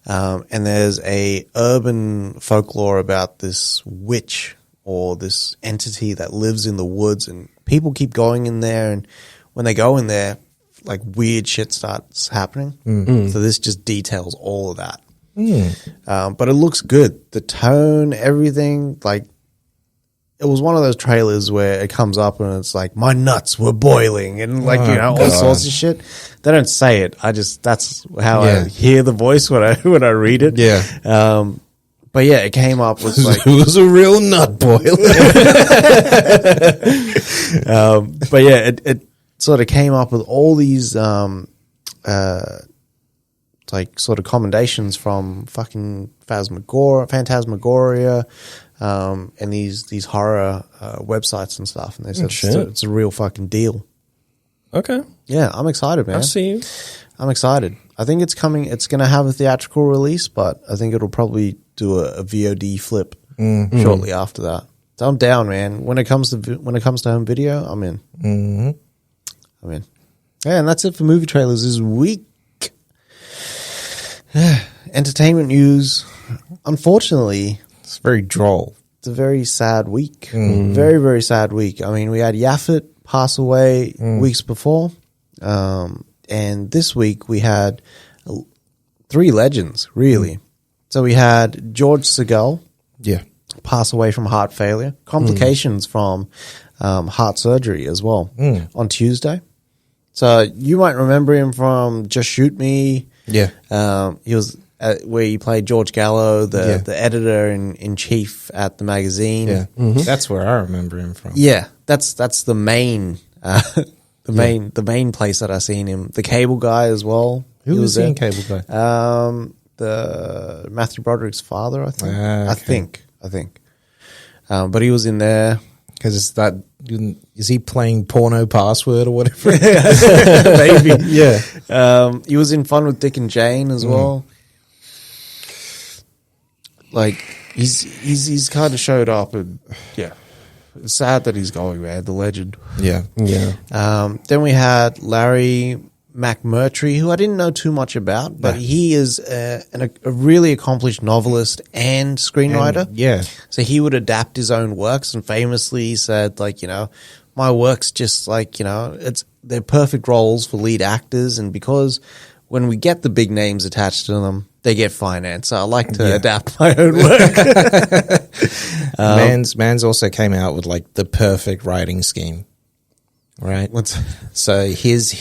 And there's a urban folklore about this witch or this entity that lives in the woods, and people keep going in there, and when they go in there, like weird shit starts happening. So this just details all of that. But it looks good. The tone, everything, like it was one of those trailers where it comes up and it's like, my nuts were boiling and like, all sorts of shit. They don't say it. That's how I hear the voice when I read it. Yeah. But yeah, it came up with like, It was a real nut boiler. but yeah, it sort of came up with all these, like sort of commendations from fucking Phantasmagoria, and these horror websites and stuff, and they said it's a real fucking deal. Okay. Yeah, I'm excited, man. I see you. I'm excited. I think it's coming. It's going to have a theatrical release, but I think it'll probably do a VOD flip shortly after that. So I'm down, man. When it comes to home video, I'm in. I'm in. Yeah, and that's it for movie trailers this week. Entertainment news. Unfortunately, It's very droll. it's a very sad week. Very, very sad week. I mean, we had Yaphet pass away weeks before. And this week we had three legends, really. So we had George Segal Yeah. pass away from heart failure, complications from heart surgery as well on Tuesday. So you might remember him from Just Shoot Me. Yeah. He was where he played George Gallo, the editor in chief at the magazine. Yeah. That's where I remember him from. Yeah, that's the main the main place that I seen him. The Cable Guy as well. Who was he in there. Cable Guy? The Matthew Broderick's father, I think. Okay. I think. But he was in there. Because is he playing Porno Password or whatever? Maybe. Yeah. He was in Fun with Dick and Jane as well. Like he's kind of showed up, and yeah, it's sad that he's going, man. The legend. Yeah. Yeah. Then we had Larry McMurtry, who I didn't know too much about, but he is a really accomplished novelist and screenwriter. Yeah. So he would adapt his own works, and famously he said, like, my works just like, they're perfect roles for lead actors, and because when we get the big names attached to them, they get finance. So I like to adapt my own work. Man's also came out with like the perfect writing scheme. Right. So his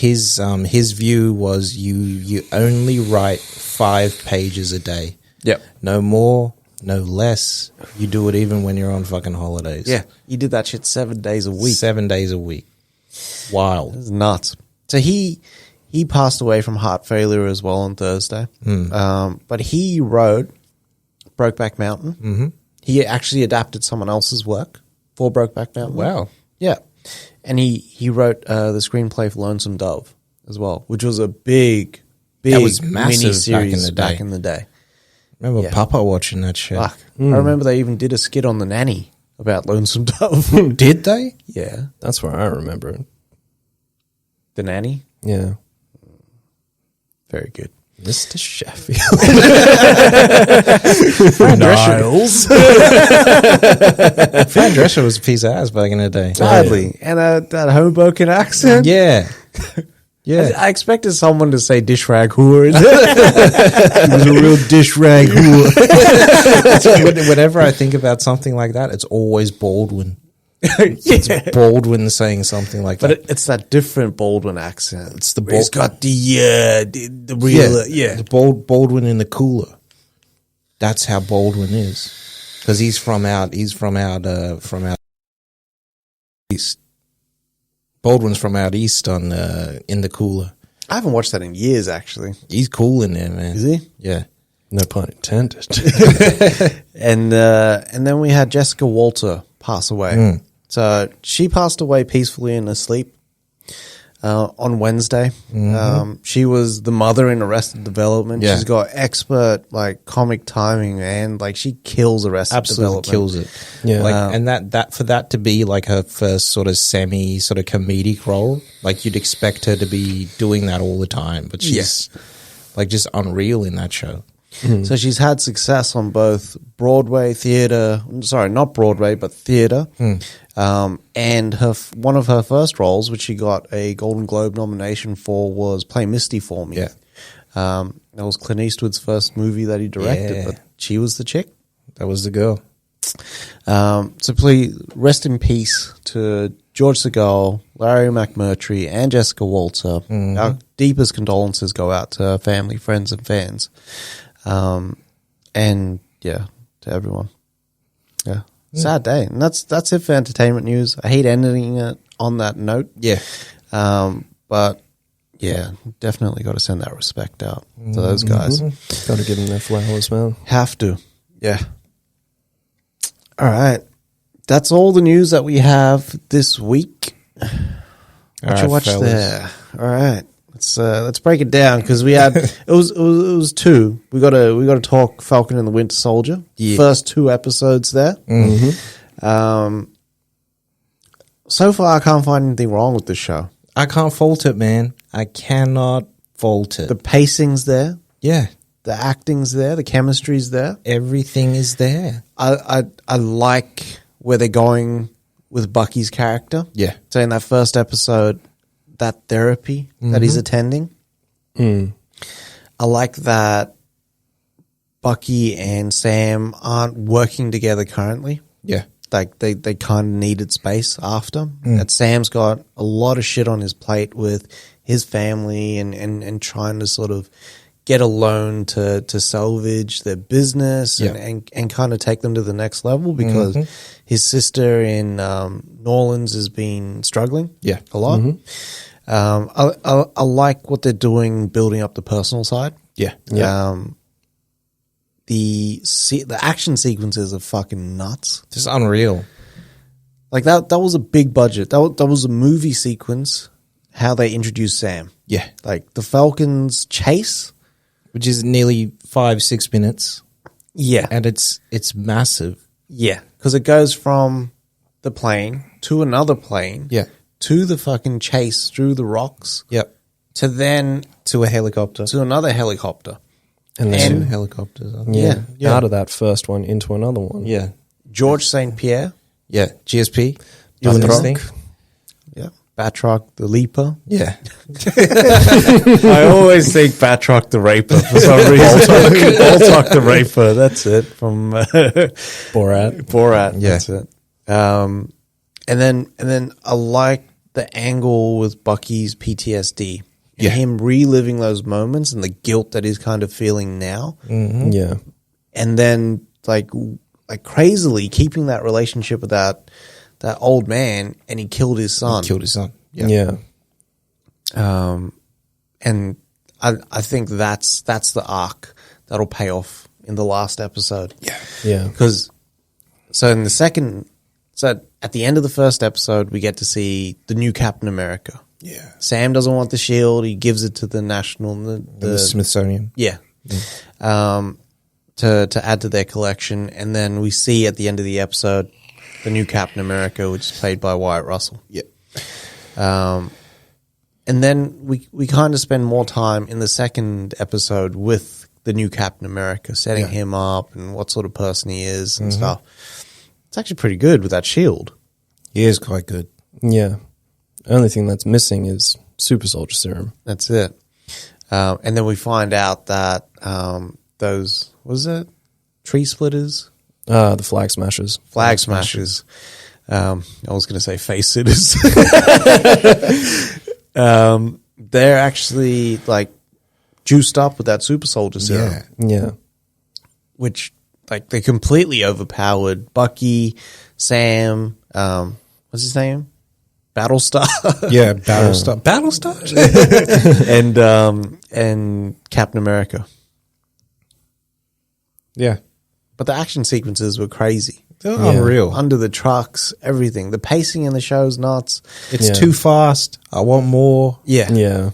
view was you only write 5 pages a day. Yep. No more, no less. You do it even when you're on fucking holidays. Yeah. He did that shit 7 days a week. 7 days a week. Wild. It's nuts. So he passed away from heart failure as well on Thursday. But he wrote Brokeback Mountain. Mm-hmm. He actually adapted someone else's work for Brokeback Mountain. Wow. Yeah. And he wrote the screenplay for Lonesome Dove as well, which was a big That was massive mini-series back in the day. Remember Papa watching that shit? Fuck. I remember they even did a skit on The Nanny about Lonesome Dove. Did they? Yeah. That's where I remember it. The Nanny? Yeah. Very good. Mr. Sheffield. Niles. Fran Drescher was a piece of ass back in the day. Badly. And that Hoboken accent. Yeah. Yeah. I expected someone to say dish rag whore. He was a real dish rag whore. Whenever I think about something like that, it's always Baldwin. It's Baldwin saying something like that. But it's that different Baldwin accent. It's the He's got the real, the Baldwin in the cooler. That's how Baldwin is, because he's from out east. Baldwin's from out east on in the cooler. I haven't watched that in years, actually. He's cool in there, man. Is he? Yeah. No pun intended. And then we had Jessica Walter pass away. So she passed away peacefully in her sleep on Wednesday. She was the mother in Arrested Development. Yeah. She's got expert like comic timing, man. Like she kills Arrested Absolutely Development. kills it. Yeah. Like, and that for that to be like her first sort of comedic role, like you'd expect her to be doing that all the time, but she's like just unreal in that show. So she's had success on both Broadway theater. Sorry, not Broadway, but theater. And one of her first roles, which she got a Golden Globe nomination for, was Play Misty for Me. Yeah. That was Clint Eastwood's first movie that he directed, Yeah. but she was the chick. That was the girl. So please rest in peace to George Segal, Larry McMurtry, and Jessica Walter. Our deepest condolences go out to her family, friends, and fans. And yeah, to everyone. Yeah. Sad day. And that's it for entertainment news. I hate ending it on that note. Yeah. But yeah, definitely got to send that respect out to those guys. Got to give them their flowers, man. Have to. Yeah. All right. That's all the news that we have this week. Whatcha Watch fellas. there. All right. Let's break it down, because we had it was two. We got to talk Falcon and the Winter Soldier. Yeah. First 2 episodes there. So far, I can't find anything wrong with this show. I can't fault it, man. I cannot fault it. The pacing's there, Yeah. the acting's there, the chemistry's there. Everything is there. I like where they're going with Bucky's character. Yeah. So in that first episode, that therapy that he's attending. I like that Bucky and Sam aren't working together currently. Yeah. Like they kind of needed space after. That Sam's got a lot of shit on his plate with his family and trying to sort of get a loan to salvage their business and kind of take them to the next level, because his sister in New Orleans has been struggling a lot. I like what they're doing, building up the personal side. Yeah. The action sequences are fucking nuts. Just unreal. Like that was a big budget. That was a movie sequence, how they introduced Sam. Yeah. Like the Falcon's chase. Which is nearly 5-6 minutes. Yeah. And it's massive. Yeah. Because it goes from the plane to another plane. Yeah. To the fucking chase through the rocks. Yep. To then To a helicopter. to another helicopter. And Two then, helicopters. yeah, out of that first one into another one. Yeah. George St. Pierre. Yeah. GSP. You Doing want his the thing. Yeah. Batroc the Leaper. Yeah. I always think Batroc the Raper for some reason. Baltoc the Raper. That's it from Borat. Yeah. That's it. And then I like the angle with Bucky's PTSD. And him reliving those moments and the guilt that he's kind of feeling now. Yeah. And then like crazily keeping that relationship with that old man, and he killed his son. Killed his son. Yeah. And I think that's the arc that'll pay off in the last episode. Yeah. Because so at the end of the first episode, we get to see the new Captain America. Yeah. Sam doesn't want the shield. He gives it to the The Smithsonian. yeah. To add to their collection. And then we see at the end of the episode the new Captain America, which is played by Wyatt Russell. Yeah. And then we kind of spend more time in the second episode with the new Captain America, setting him up and what sort of person he is and stuff. It's actually pretty good with that shield. He is quite good. Yeah. Only thing that's missing is super soldier serum. That's it. And then we find out that those, what is it? Tree splitters? The flag smashers. Flag smashers. I was going to say face sitters. They're actually like juiced up with that super soldier serum. Yeah. Which, like, they completely overpowered Bucky, Sam, what's his name? Battlestar. Yeah, Battlestar. Battlestar? and Captain America. Yeah. But the action sequences were crazy. They're unreal. Under the trucks, everything. The pacing in the show's nuts. It's too fast. I want more. Yeah. Yeah.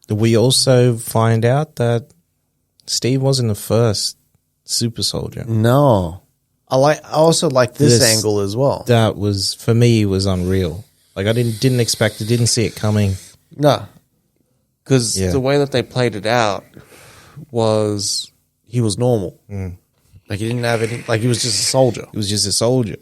We also find out that Steve wasn't the first super soldier. No. I also like this angle as well. That was, for me, was unreal. Like, I didn't expect it, didn't see it coming. No. Because the way that they played it out was he was normal. Like, he didn't have any, like, he was just a soldier. He was just a soldier.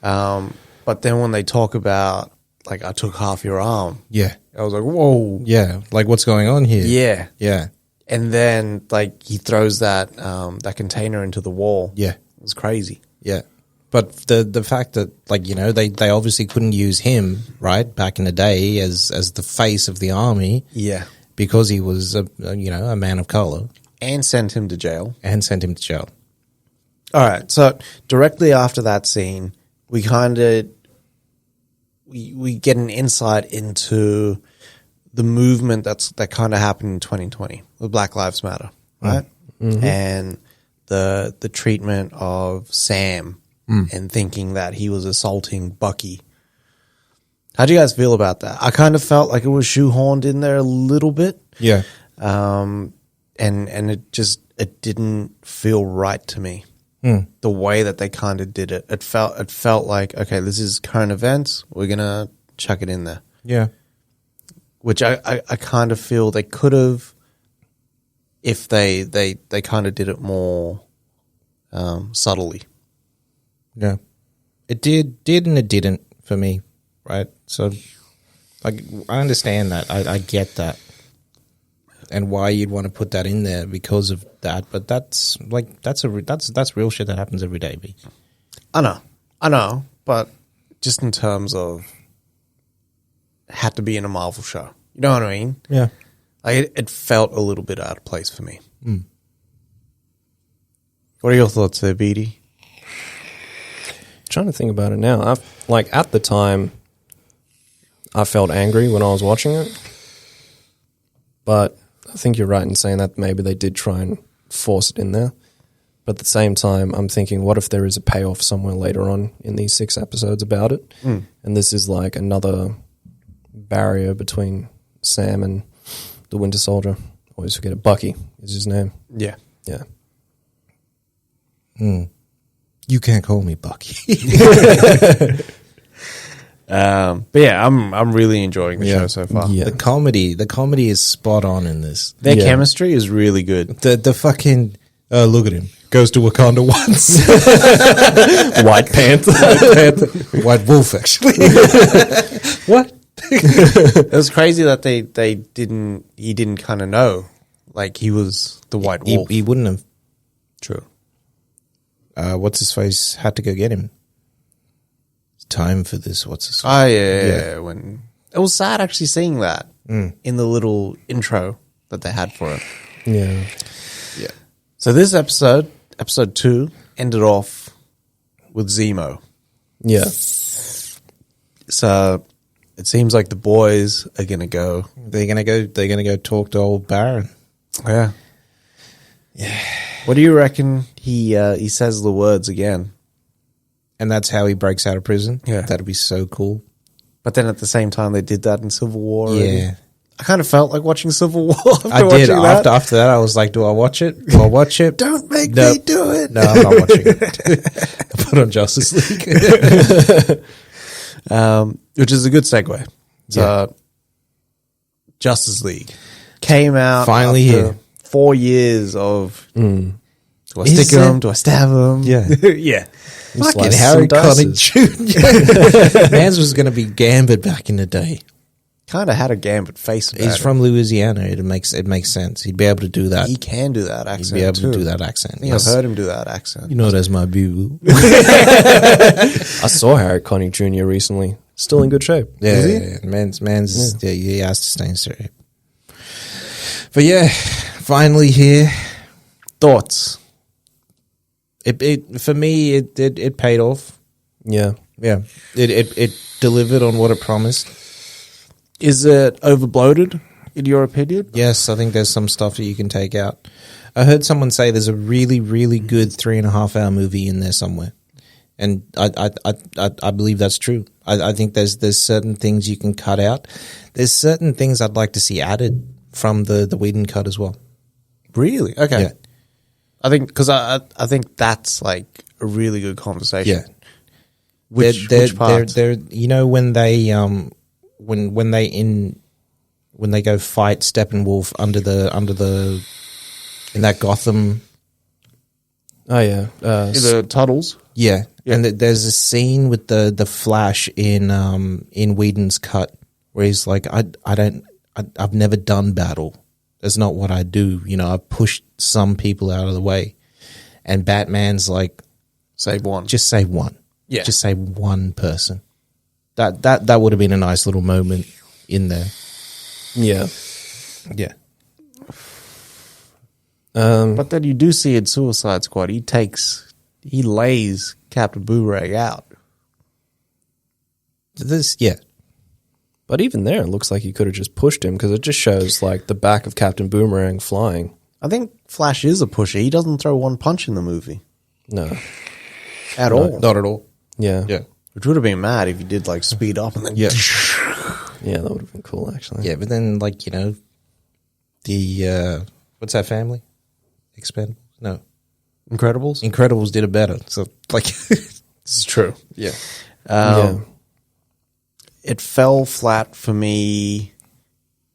But then when they talk about, like, I took half your arm. Yeah. I was like, whoa. Yeah. Like, what's going on here? Yeah. Yeah. And then, like, he throws that that container into the wall. Yeah. It was crazy. Yeah. But the fact that, like, you know, they obviously couldn't use him, right, back in the day as the face of the army. Yeah. Because he was, a man of color. And sent him to jail. And sent him to jail. All right. So directly after that scene, we kind of we get an insight into the movement that kind of happened in 2020 with Black Lives Matter, right? And the treatment of Sam and thinking that he was assaulting Bucky. How do you guys feel about that? I kind of felt like it was shoehorned in there a little bit. Yeah. And it didn't feel right to me. The way that they kind of did it. It felt like, okay, this is current events. We're going to chuck it in there. Yeah. Which I kind of feel they could have if they kind of did it more subtly. Yeah. It did and it didn't for me, right? So, like, I understand that. I get that. And why you'd want to put that in there because of that, but that's real shit that happens every day, B. I know, but just in terms of had to be in a Marvel show. You know what I mean? Yeah. Like it felt a little bit out of place for me. What are your thoughts there, Beatty? Trying to think about it now. At the time, I felt angry when I was watching it, but I think you're right in saying that maybe they did try and force it in there. But at the same time, I'm thinking, what if there is a payoff somewhere later on in these 6 episodes about it? And this is like another barrier between Sam and the Winter Soldier. Always forget it. Bucky is his name. Yeah. Yeah. You can't call me Bucky. But yeah, I'm really enjoying the show so far. Yeah. The comedy is spot on in this. Their chemistry is really good. The fucking look at him, goes to Wakanda once. White Panther. White Wolf, actually. What? It was crazy that he didn't kind of know, like he was the White Wolf. He wouldn't have. True. What's his face had to go get him. It's time for this. What's his face? Oh yeah. When it was sad actually seeing that in the little intro that they had for it. Yeah. Yeah. So this episode 2, ended off with Zemo. Yeah. So it seems like the boys are gonna go. They're gonna go talk to old Baron. Yeah. Yeah. What do you reckon? He says the words again. And that's how he breaks out of prison? Yeah. That'd be so cool. But then at the same time, they did that in Civil War. Already. Yeah. I kind of felt like watching Civil War. I did. After that, I was like, do I watch it? Do I watch it? Don't make me do it. No, I'm not watching it. I put on Justice League. Which is a good segue. Justice League came out Finally after here. 4 years of do I Is stick it? him? Do I stab him? Yeah. yeah. Fucking slice Harry some Connick Jr. Mans was going to be Gambit back in the day. Kind of had a Gambit face about He's it. from Louisiana. It makes sense. He'd be able to do that. He can do that He'd accent be able too. to do that accent. I think Yes. I've heard him do that accent. You know that's my view. I saw Harry Connick Jr. recently. Still in good shape. Yeah, Is he? yeah, Man's he has to stay in shape. But yeah, finally here. Thoughts? It for me it paid off. Yeah. Yeah, it delivered on what it promised. Is it overbloated, in your opinion? Yes, I think there's some stuff that you can take out. I heard someone say there's a really, really good 3.5 hour movie in there somewhere, and I believe that's true. I think there's certain things you can cut out. There's certain things I'd like to see added from the Whedon cut as well. Really? Okay. Yeah. I think because I think that's like a really good conversation. Yeah. Which parts? They're you know when they when they go fight Steppenwolf under the in that Gotham. Oh, yeah. The tunnels. Yeah, and there's a scene with the Flash in Whedon's cut where he's like, I've never done battle. That's not what I do. You know, I've pushed some people out of the way, and Batman's like, Save one. just save one. Yeah. Just save one person. That would have been a nice little moment in there. Yeah. Yeah. But then you do see in Suicide Squad, he lays Captain Boomerang out. Yeah. But even there, it looks like he could have just pushed him because it just shows like the back of Captain Boomerang flying. I think Flash is a pusher. He doesn't throw one punch in the movie No. at all. Not at all. Yeah. Yeah. Which would have been mad if he did like speed up and then Yeah. Yeah, that would have been cool, actually. Yeah, but then, like, you know, the, what's that family? Expendables? No. Incredibles. Incredibles did it better. So, like, It's true. yeah. Yeah. It fell flat for me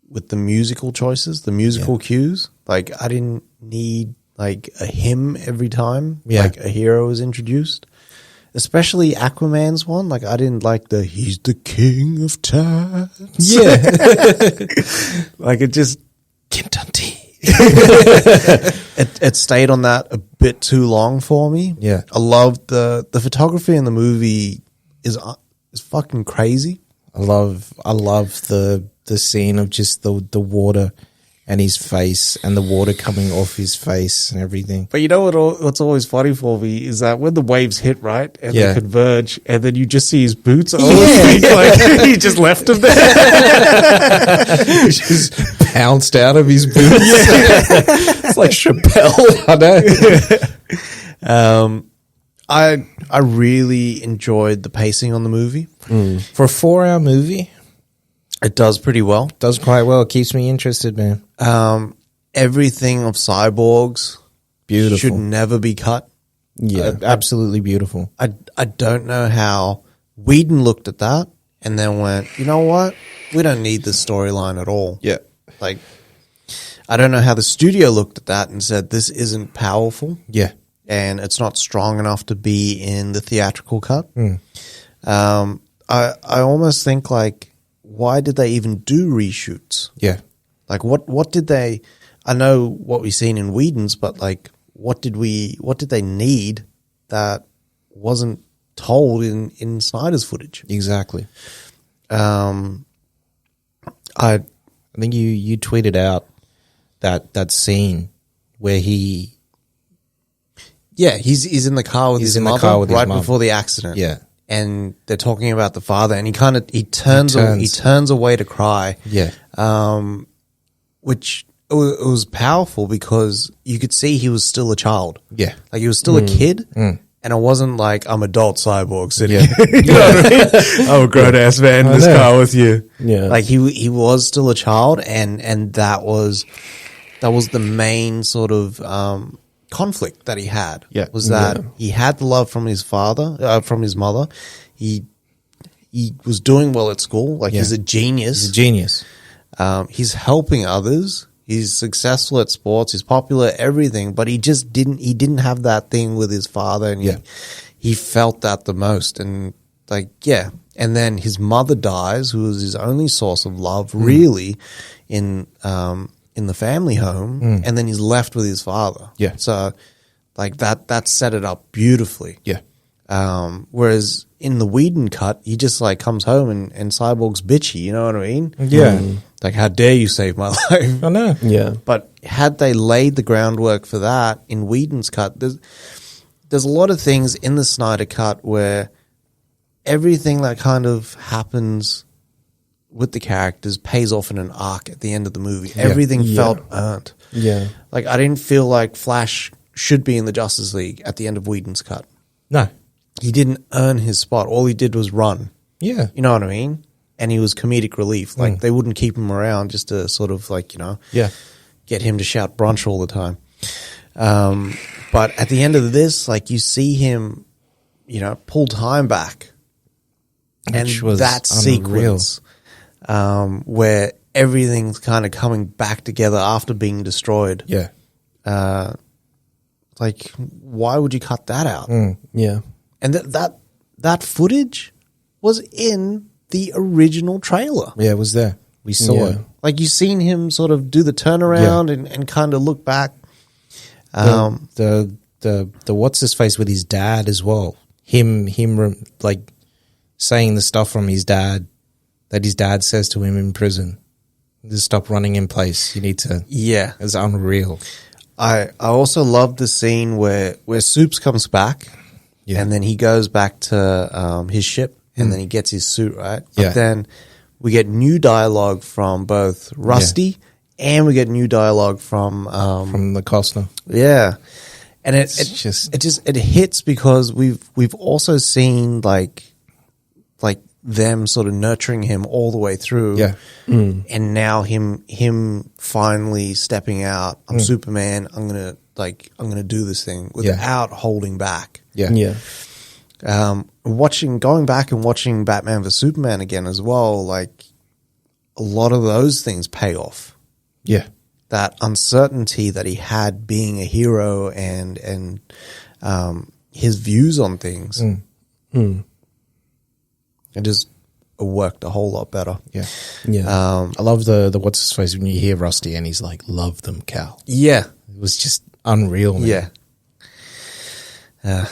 with the musical choices, the musical cues. Like I didn't need like a hymn every time like a hero was introduced. Especially Aquaman's one. Like I didn't like the he's the king of time. Yeah. Like it just Kim Dundee. it stayed on that a bit too long for me. Yeah. I loved the photography in the movie is fucking crazy. I love the scene of just the water and his face and the water coming off his face and everything. But you know what's always funny for me is that when the waves hit, right, and Yeah. they converge, and then you just see his boots all like he just left them there. He just pounced out of his boots. It's like Chappelle. I know. I really enjoyed the pacing on the movie. For a 4-hour movie, It does pretty well. does quite well. It keeps me interested, man. Everything of cyborgs Beautiful. should never be cut. Yeah, absolutely beautiful. I don't know how Whedon looked at that and then went, you know what? We don't need this storyline at all. Yeah. Like, I don't know how the studio looked at that and said, this isn't powerful Yeah. and it's not strong enough to be in the theatrical cut. I almost think like, why did they even do reshoots? Yeah. Like what did they, I know what we've seen in Whedon's, but like, what did they need that wasn't told in Snyder's footage? Exactly. I I think you tweeted out that scene where he's in the car with his in the mother car with his right mum. before the accident. Yeah. And they're talking about the father and he turns away to cry. Yeah. Which it was powerful because you could see he was still a child. Yeah. Like he was still a kid. And it wasn't like I'm adult cyborg sitting. Yeah. You know what I mean? I'm a grown ass man in this car with you. Yeah. Like he was still a child and that was the main sort of conflict that he had. Yeah. Was that he had the love from his father, from his mother. He he was doing well at school. Like Yeah. he's a genius. He's a genius. He's helping others. He's successful at sports. He's popular at everything, but he didn't have that thing with his father, and he felt that the most. And and then his mother dies, who was his only source of love, really, in the family home, and then he's left with his father. Yeah. So like that set it up beautifully. Yeah. Whereas in the Whedon cut, he just like comes home and Cyborg's bitchy, you know what I mean? Yeah. Like, how dare you save my life? I know. Yeah. But had they laid the groundwork for that in Whedon's cut, there's a lot of things in the Snyder cut where everything that kind of happens with the characters pays off in an arc at the end of the movie. Everything felt earned. Yeah. Like, I didn't feel like Flash should be in the Justice League at the end of Whedon's cut. No. He didn't earn his spot. All he did was run. Yeah. You know what I mean? And he was comedic relief. Like, they wouldn't keep him around just to sort of like, Yeah. get him to shout brunch all the time. But at the end of this, like, you see him, pull time back. Which was that unreal. sequence where everything's kind of coming back together after being destroyed. Yeah. Like, why would you cut that out? Yeah. And that footage was in the original trailer. Yeah, it was there. We saw it. Like, you seen him sort of do the turnaround and kind of look back. The what's his face with his dad as well. Him like saying the stuff from his dad that his dad says to him in prison. Just stop running in place. You need to. Yeah. It's unreal. I also love the scene where Soups comes back, and then he goes back to his ship, and then he gets his suit, right? But Yeah. then we get new dialogue from both Rusty and we get new dialogue from the Costner. yeah, and it just- hits because we've also seen like them sort of nurturing him all the way through. Yeah. And now him finally stepping out. I'm Superman. I'm gonna do this thing without holding back. Yeah. Yeah. Going back and watching Batman vs Superman again as well, like a lot of those things pay off. Yeah. That uncertainty that he had being a hero and his views on things. It just worked a whole lot better. Yeah. Yeah. I love the what's his face when you hear Rusty and he's like, love them, Cal. Yeah. It was just unreal, man. Yeah.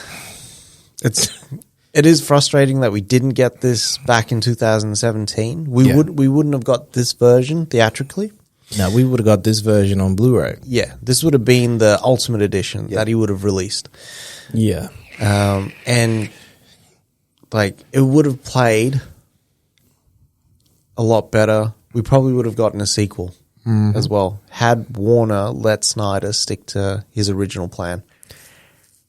It is frustrating that we didn't get this back in 2017. We wouldn't have got this version theatrically. No, we would have got this version on Blu-ray. Yeah, this would have been the ultimate edition that he would have released. Yeah. And like it would have played a lot better. We probably would have gotten a sequel as well had Warner let Snyder stick to his original plan.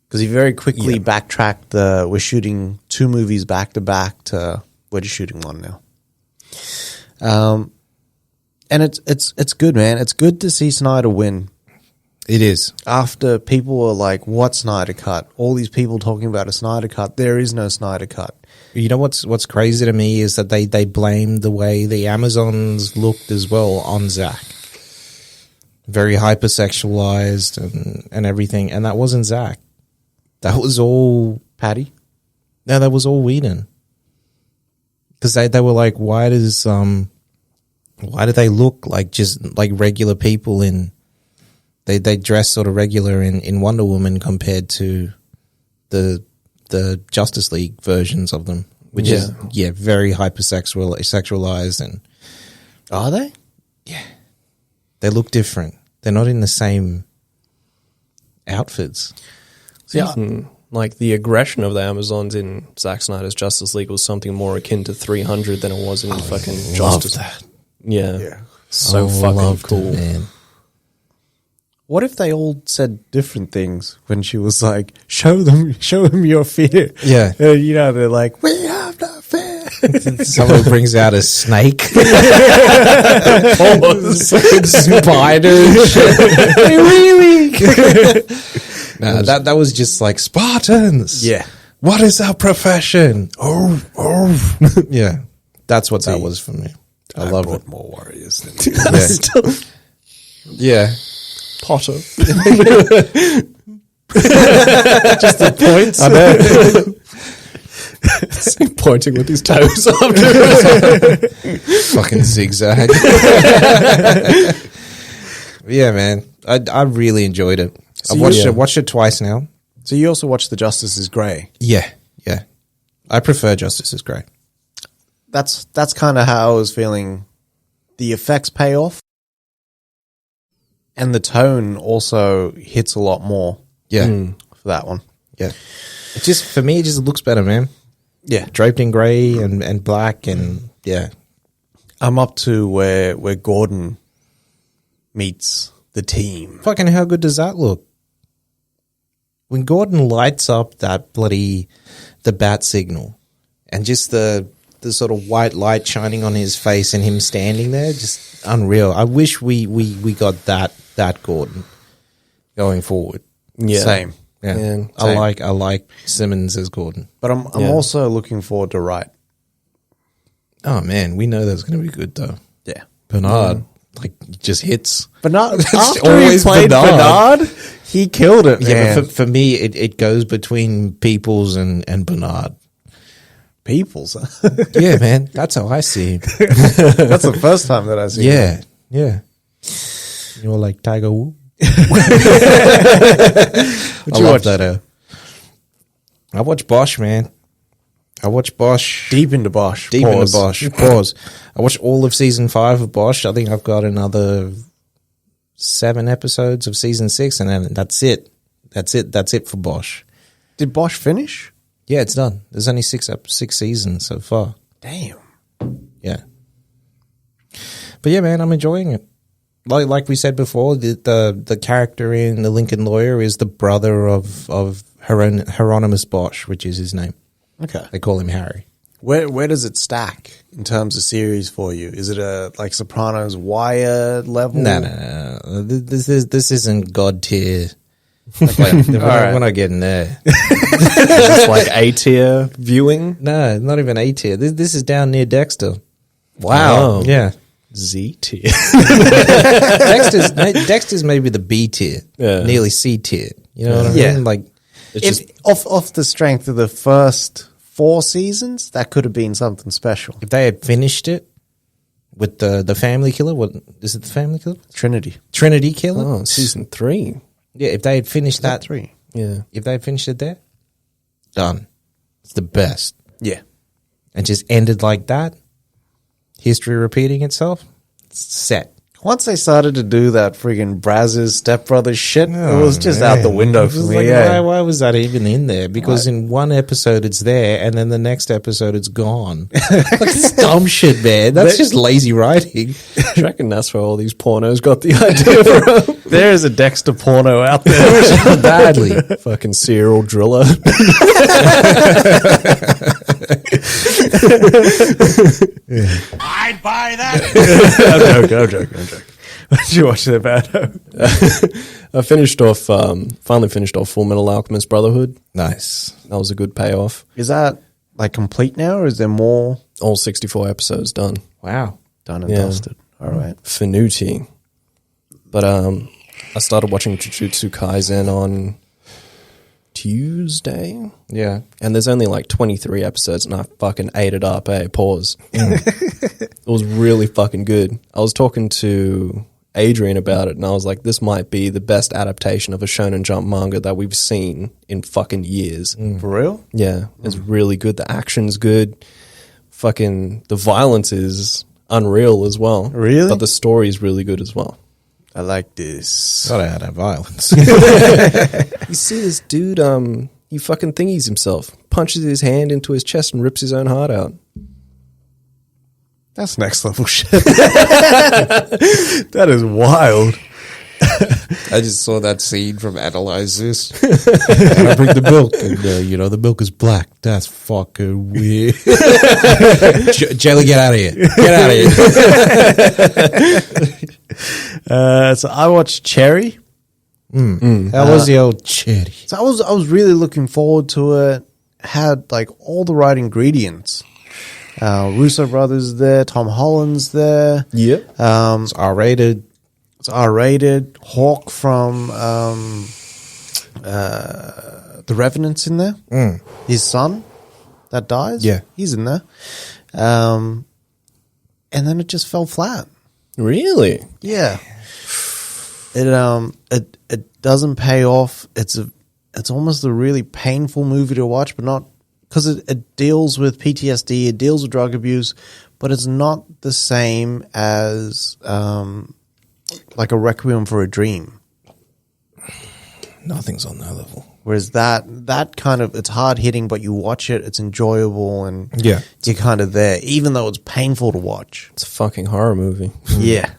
Because he very quickly backtracked we're shooting 2 movies back to back to we're just shooting one now. And it's good, man. It's good to see Snyder win. It is. After people were like, what Snyder cut? All these people talking about a Snyder cut. There is no Snyder cut. You know what's crazy to me is that they blamed the way the Amazons looked as well on Zack. Very hypersexualized and everything. And that wasn't Zack. That was all Patty? No, that was all Whedon. Because they were like, why do they look like just like regular people in they dress sort of regular in Wonder Woman compared to the Justice League versions of them, which is very hypersexualized and Are they? they look different. They're not in the same outfits. Yeah. Like the aggression of the Amazons in Zack Snyder's Justice League was something more akin to 300 than it was in fucking Justice. that. Yeah. So I fucking loved cool. it, man. What if they all said different things when she was like, show them your fear? Yeah. They're like, we have no fear. Someone brings out a snake. Spider and shit. No, that was just like Spartans. Yeah. What is our profession? Oh. Yeah. That's what that was for me. I love it. More warriors than Yeah. Potter. Just the points. I know. Pointing with his toes after. Fucking zigzag. Yeah, man. I really enjoyed it. So I watched it twice now. So you also watched The Justice is Grey. Yeah. I prefer Justice is Grey. That's kind of how I was feeling. The effects pay off. And the tone also hits a lot more. Yeah. For that one. Yeah. It just, for me, it just looks better, man. Yeah. Draped in grey and black and, yeah. I'm up to where Gordon meets the team. Fucking how good does that look? When Gordon lights up that the bat signal and just the sort of white light shining on his face and him standing there, just unreal. I wish we got that Gordon going forward. Yeah. Same. Yeah. Man, I like Simmons as Gordon. But I'm also looking forward to Wright. Oh man, we know that's going to be good though. Yeah. Bernard, like, just hits. Bernard, It's after he always played Bernard. Bernard, he killed it, Yeah, man. but for me, it goes between Peoples and Bernard. Peoples. Yeah, man, that's how I see him. That's the first time that I see him. Yeah. You're like Tiger Woods. I you love watch? that. I watch Bosch, man. I watch Bosch. Deep into Bosch. Deep Pause. into Bosch. Pause. I watched all of season 5 of Bosch. I think I've got another 7 episodes of season 6, and then that's it. That's it for Bosch. Did Bosch finish? Yeah, it's done. There's only 6 seasons so far. Damn. Yeah. But yeah, man, I'm enjoying it. Like we said before, the character in The Lincoln Lawyer is the brother of Hieronymus Bosch, which is his name. Okay. They call him Harry. Where does it stack in terms of series for you? Is it a like Sopranos Wire level? No. This isn't God tier. We're not getting there. Just like A tier viewing. No, not even A tier. This is down near Dexter. Wow. Yeah. Z tier. Dexter's maybe the B tier. Yeah. Nearly C tier. You know what I Yeah. mean? Like, It's If off the strength of the first 4 seasons, that could have been something special. if they had finished it with the family killer, what is it? The family killer? Trinity. Trinity killer? oh, season 3. Yeah, if they had finished that 3. Yeah. if they had finished it there, done. It's the best. Yeah. And just ended like that, history repeating itself, it's set. Once they started to do that friggin' Brazzers stepbrother shit, it was just man. out the window It for was me. like, Yeah. why was that even in there? Because in one episode it's there, and then the next episode it's gone. Like, it's dumb shit, man. That's just lazy writing. Do you reckon that's where all these pornos got the idea from? There is a Dexter porno out there. Badly. Fucking serial driller. I'd buy that. I'm joking. What did you watch there, Bado? I finally finished off Full Metal Alchemist Brotherhood. Nice. That was a good payoff. Is that like complete now, or is there more All 64 episodes done. Wow. done and Yeah. dusted? All right. Finuti. But I started watching Jujutsu Kaisen on Tuesday. Yeah. And there's only like 23 episodes, and I fucking ate it up, Pause. It was really fucking good. I was talking to Adrian about it, and I was like, this might be the best adaptation of a Shonen Jump manga that we've seen in fucking years. For real? Yeah, it's really good. The action's good. Fucking the violence is unreal as well. Really? But the story is really good as well. I like this. Gotta add that violence. You see this dude, he fucking thingies himself, punches his hand into his chest and rips his own heart out. That's next level shit. That is wild. I just saw that scene from Analyze This. And I bring the milk, and the milk is black. That's fucking weird. Jelly, get out of here! Get out of here! So I watched Cherry. How was the old cherry? So I was really looking forward to it, had like all the right ingredients. Russo brothers there, Tom Holland's there. Yep. It's R-rated. It's R-rated. Hawk from The Revenant's in there. His son that dies. Yeah. He's in there. And then it just fell flat. Really? Yeah. It doesn't pay off. It's almost a really painful movie to watch, but not because it deals with PTSD, it deals with drug abuse, but it's not the same as like a Requiem for a Dream. Nothing's on that level. Whereas that kind of, it's hard hitting, but you watch it, it's enjoyable, and Yeah. you're kind of there, even though it's painful to watch. It's a fucking horror movie. Yeah.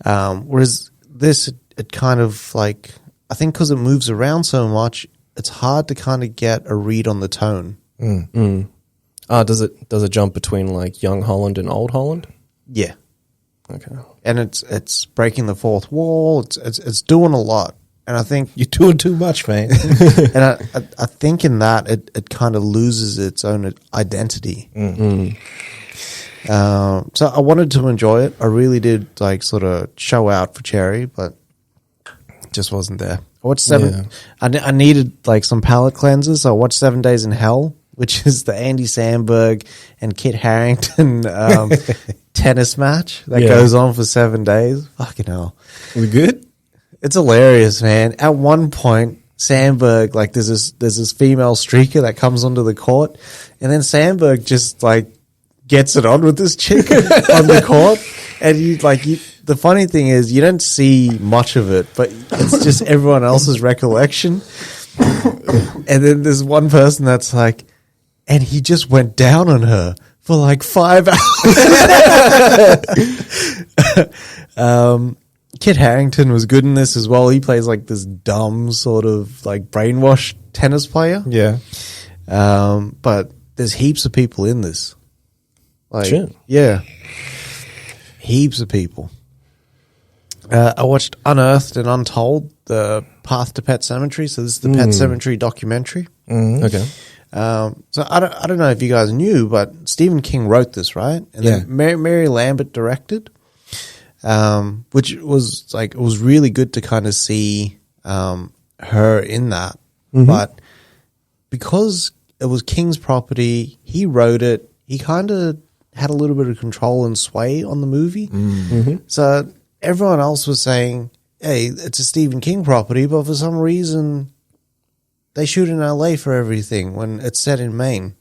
Whereas this, it kind of like, I think because it moves around so much, it's hard to kind of get a read on the tone. Does it jump between like young Holland and old Holland? Yeah. Okay. And it's breaking the fourth wall. It's doing a lot. And I think You're doing too much, man. and I think in that it kind of loses its own identity. So I wanted to enjoy it. I really did like sort of show out for Cherry, but it just wasn't there. I watched I needed like some palate cleansers. So I watched 7 Days in Hell, which is the Andy Samberg and Kit Harington tennis match that goes on for 7 days. Fucking hell. We good? It's hilarious, man. At one point, Sandberg, like there's this female streaker that comes onto the court, and then Sandberg just like gets it on with this chick on the court, and the funny thing is you don't see much of it, but it's just everyone else's recollection. And then there's one person that's like, and he just went down on her for like 5 hours. Kit Harington was good in this as well. He plays like this dumb sort of like brainwashed tennis player. Yeah. But there's heaps of people in this. Like, Shit. yeah, heaps of people. I watched Unearthed and Untold, the Path to Pet Cemetery. So this is the Pet Cemetery documentary. Okay. So I don't know if you guys knew, but Stephen King wrote this, right? And then Mary Lambert directed. Which was like, it was really good to kind of see her in that. But because it was King's property, he wrote it, he kind of had a little bit of control and sway on the movie. So everyone else was saying, hey, it's a Stephen King property, but for some reason they shoot in LA for everything when it's set in Maine.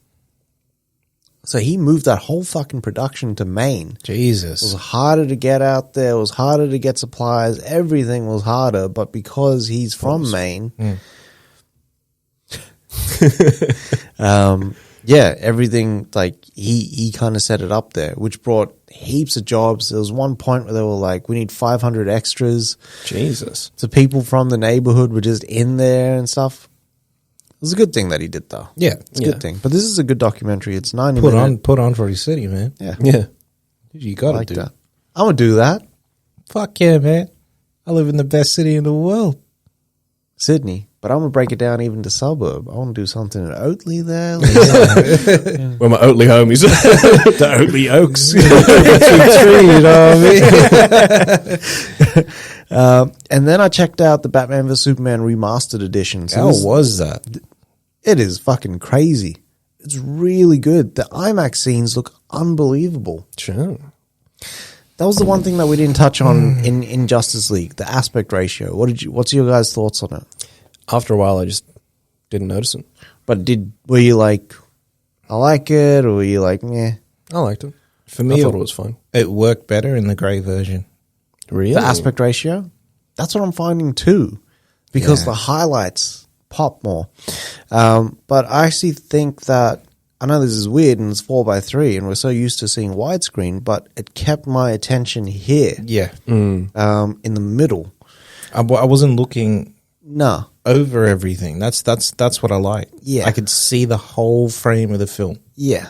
So he moved that whole fucking production to Maine. Jesus. It was harder to get out there. It was harder to get supplies. Everything was harder. But because he's from Maine, everything, like, he kind of set it up there, which brought heaps of jobs. There was one point where they were like, we need 500 extras. Jesus. So people from the neighborhood were just in there and stuff. It was a good thing that he did, though. Yeah. It's a good thing. But this is a good documentary. It's 90 minutes. Put on for his city, man. Yeah. Yeah. You got to Like do that. I'm going to do that. Fuck yeah, man. I live in the best city in the world. Sydney. But I'm going to break it down even to suburb. I want to do something in Oatley there. Where my Oatley homies. The Oatley Oaks. You know what I mean? And then I checked out the Batman vs. Superman remastered edition. So How was that? it is fucking crazy. It's really good. The IMAX scenes look unbelievable. Sure. That was the one thing that we didn't touch on in Justice League, the aspect ratio. What's your guys' thoughts on it? After a while, I just didn't notice it. But were you like, I like it, or were you like, meh? I liked it. For me, I thought it was fine. It worked better in the grey version. Really? The aspect ratio? That's what I'm finding too, because the highlights pop more. But I actually think that, I know this is weird and it's 4:3 and we're so used to seeing widescreen, but it kept my attention here, Yeah. in the middle. I wasn't looking No. over everything. That's what I like. Yeah. I could see the whole frame of the film. Yeah.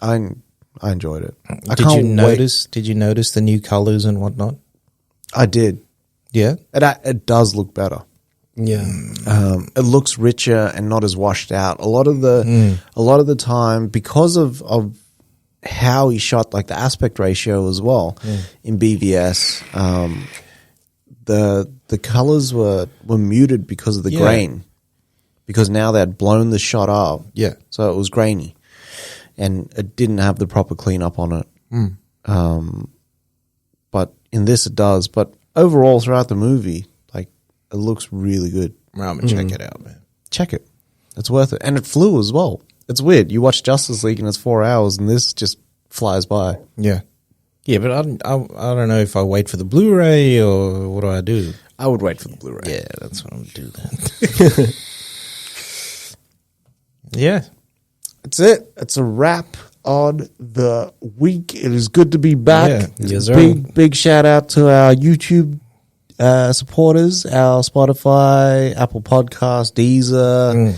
I enjoyed it. I Did can't you wait. notice? Did you notice the new colors and whatnot? I did. Yeah. It does look better. Yeah. It looks richer and not as washed out. A lot of the time, because of how he shot, like the aspect ratio as well in BVS, the colors were muted because of the grain. Because now they had blown the shot up, so it was grainy, and it didn't have the proper cleanup on it. But in this, it does. But overall, throughout the movie, like it looks really good. I'm gonna check it out, man. Check it; it's worth it, and it flew as well. It's weird. You watch Justice League and it's 4 hours, and this just flies by. Yeah, but I don't know if I wait for the Blu-ray or what do I do? I would wait for the Blu-ray. Yeah, that's what I'm gonna do then. Yeah, That's it. It's a wrap on the week. It is good to be back. Yeah. Yes, sir. Big shout out to our YouTube supporters, our Spotify, Apple Podcasts, Deezer,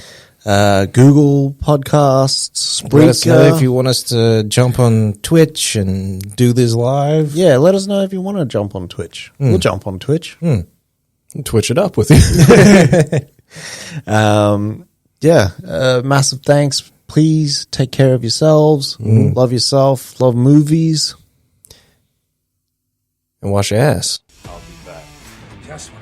Google Podcasts, Spreaker. let us know if you want us to jump on Twitch and do this live. Yeah, let us know if you want to jump on Twitch. We'll jump on Twitch. Twitch it up with you. Massive thanks. Please take care of yourselves. Love yourself. Love movies. And wash your ass. I'll be back. Just when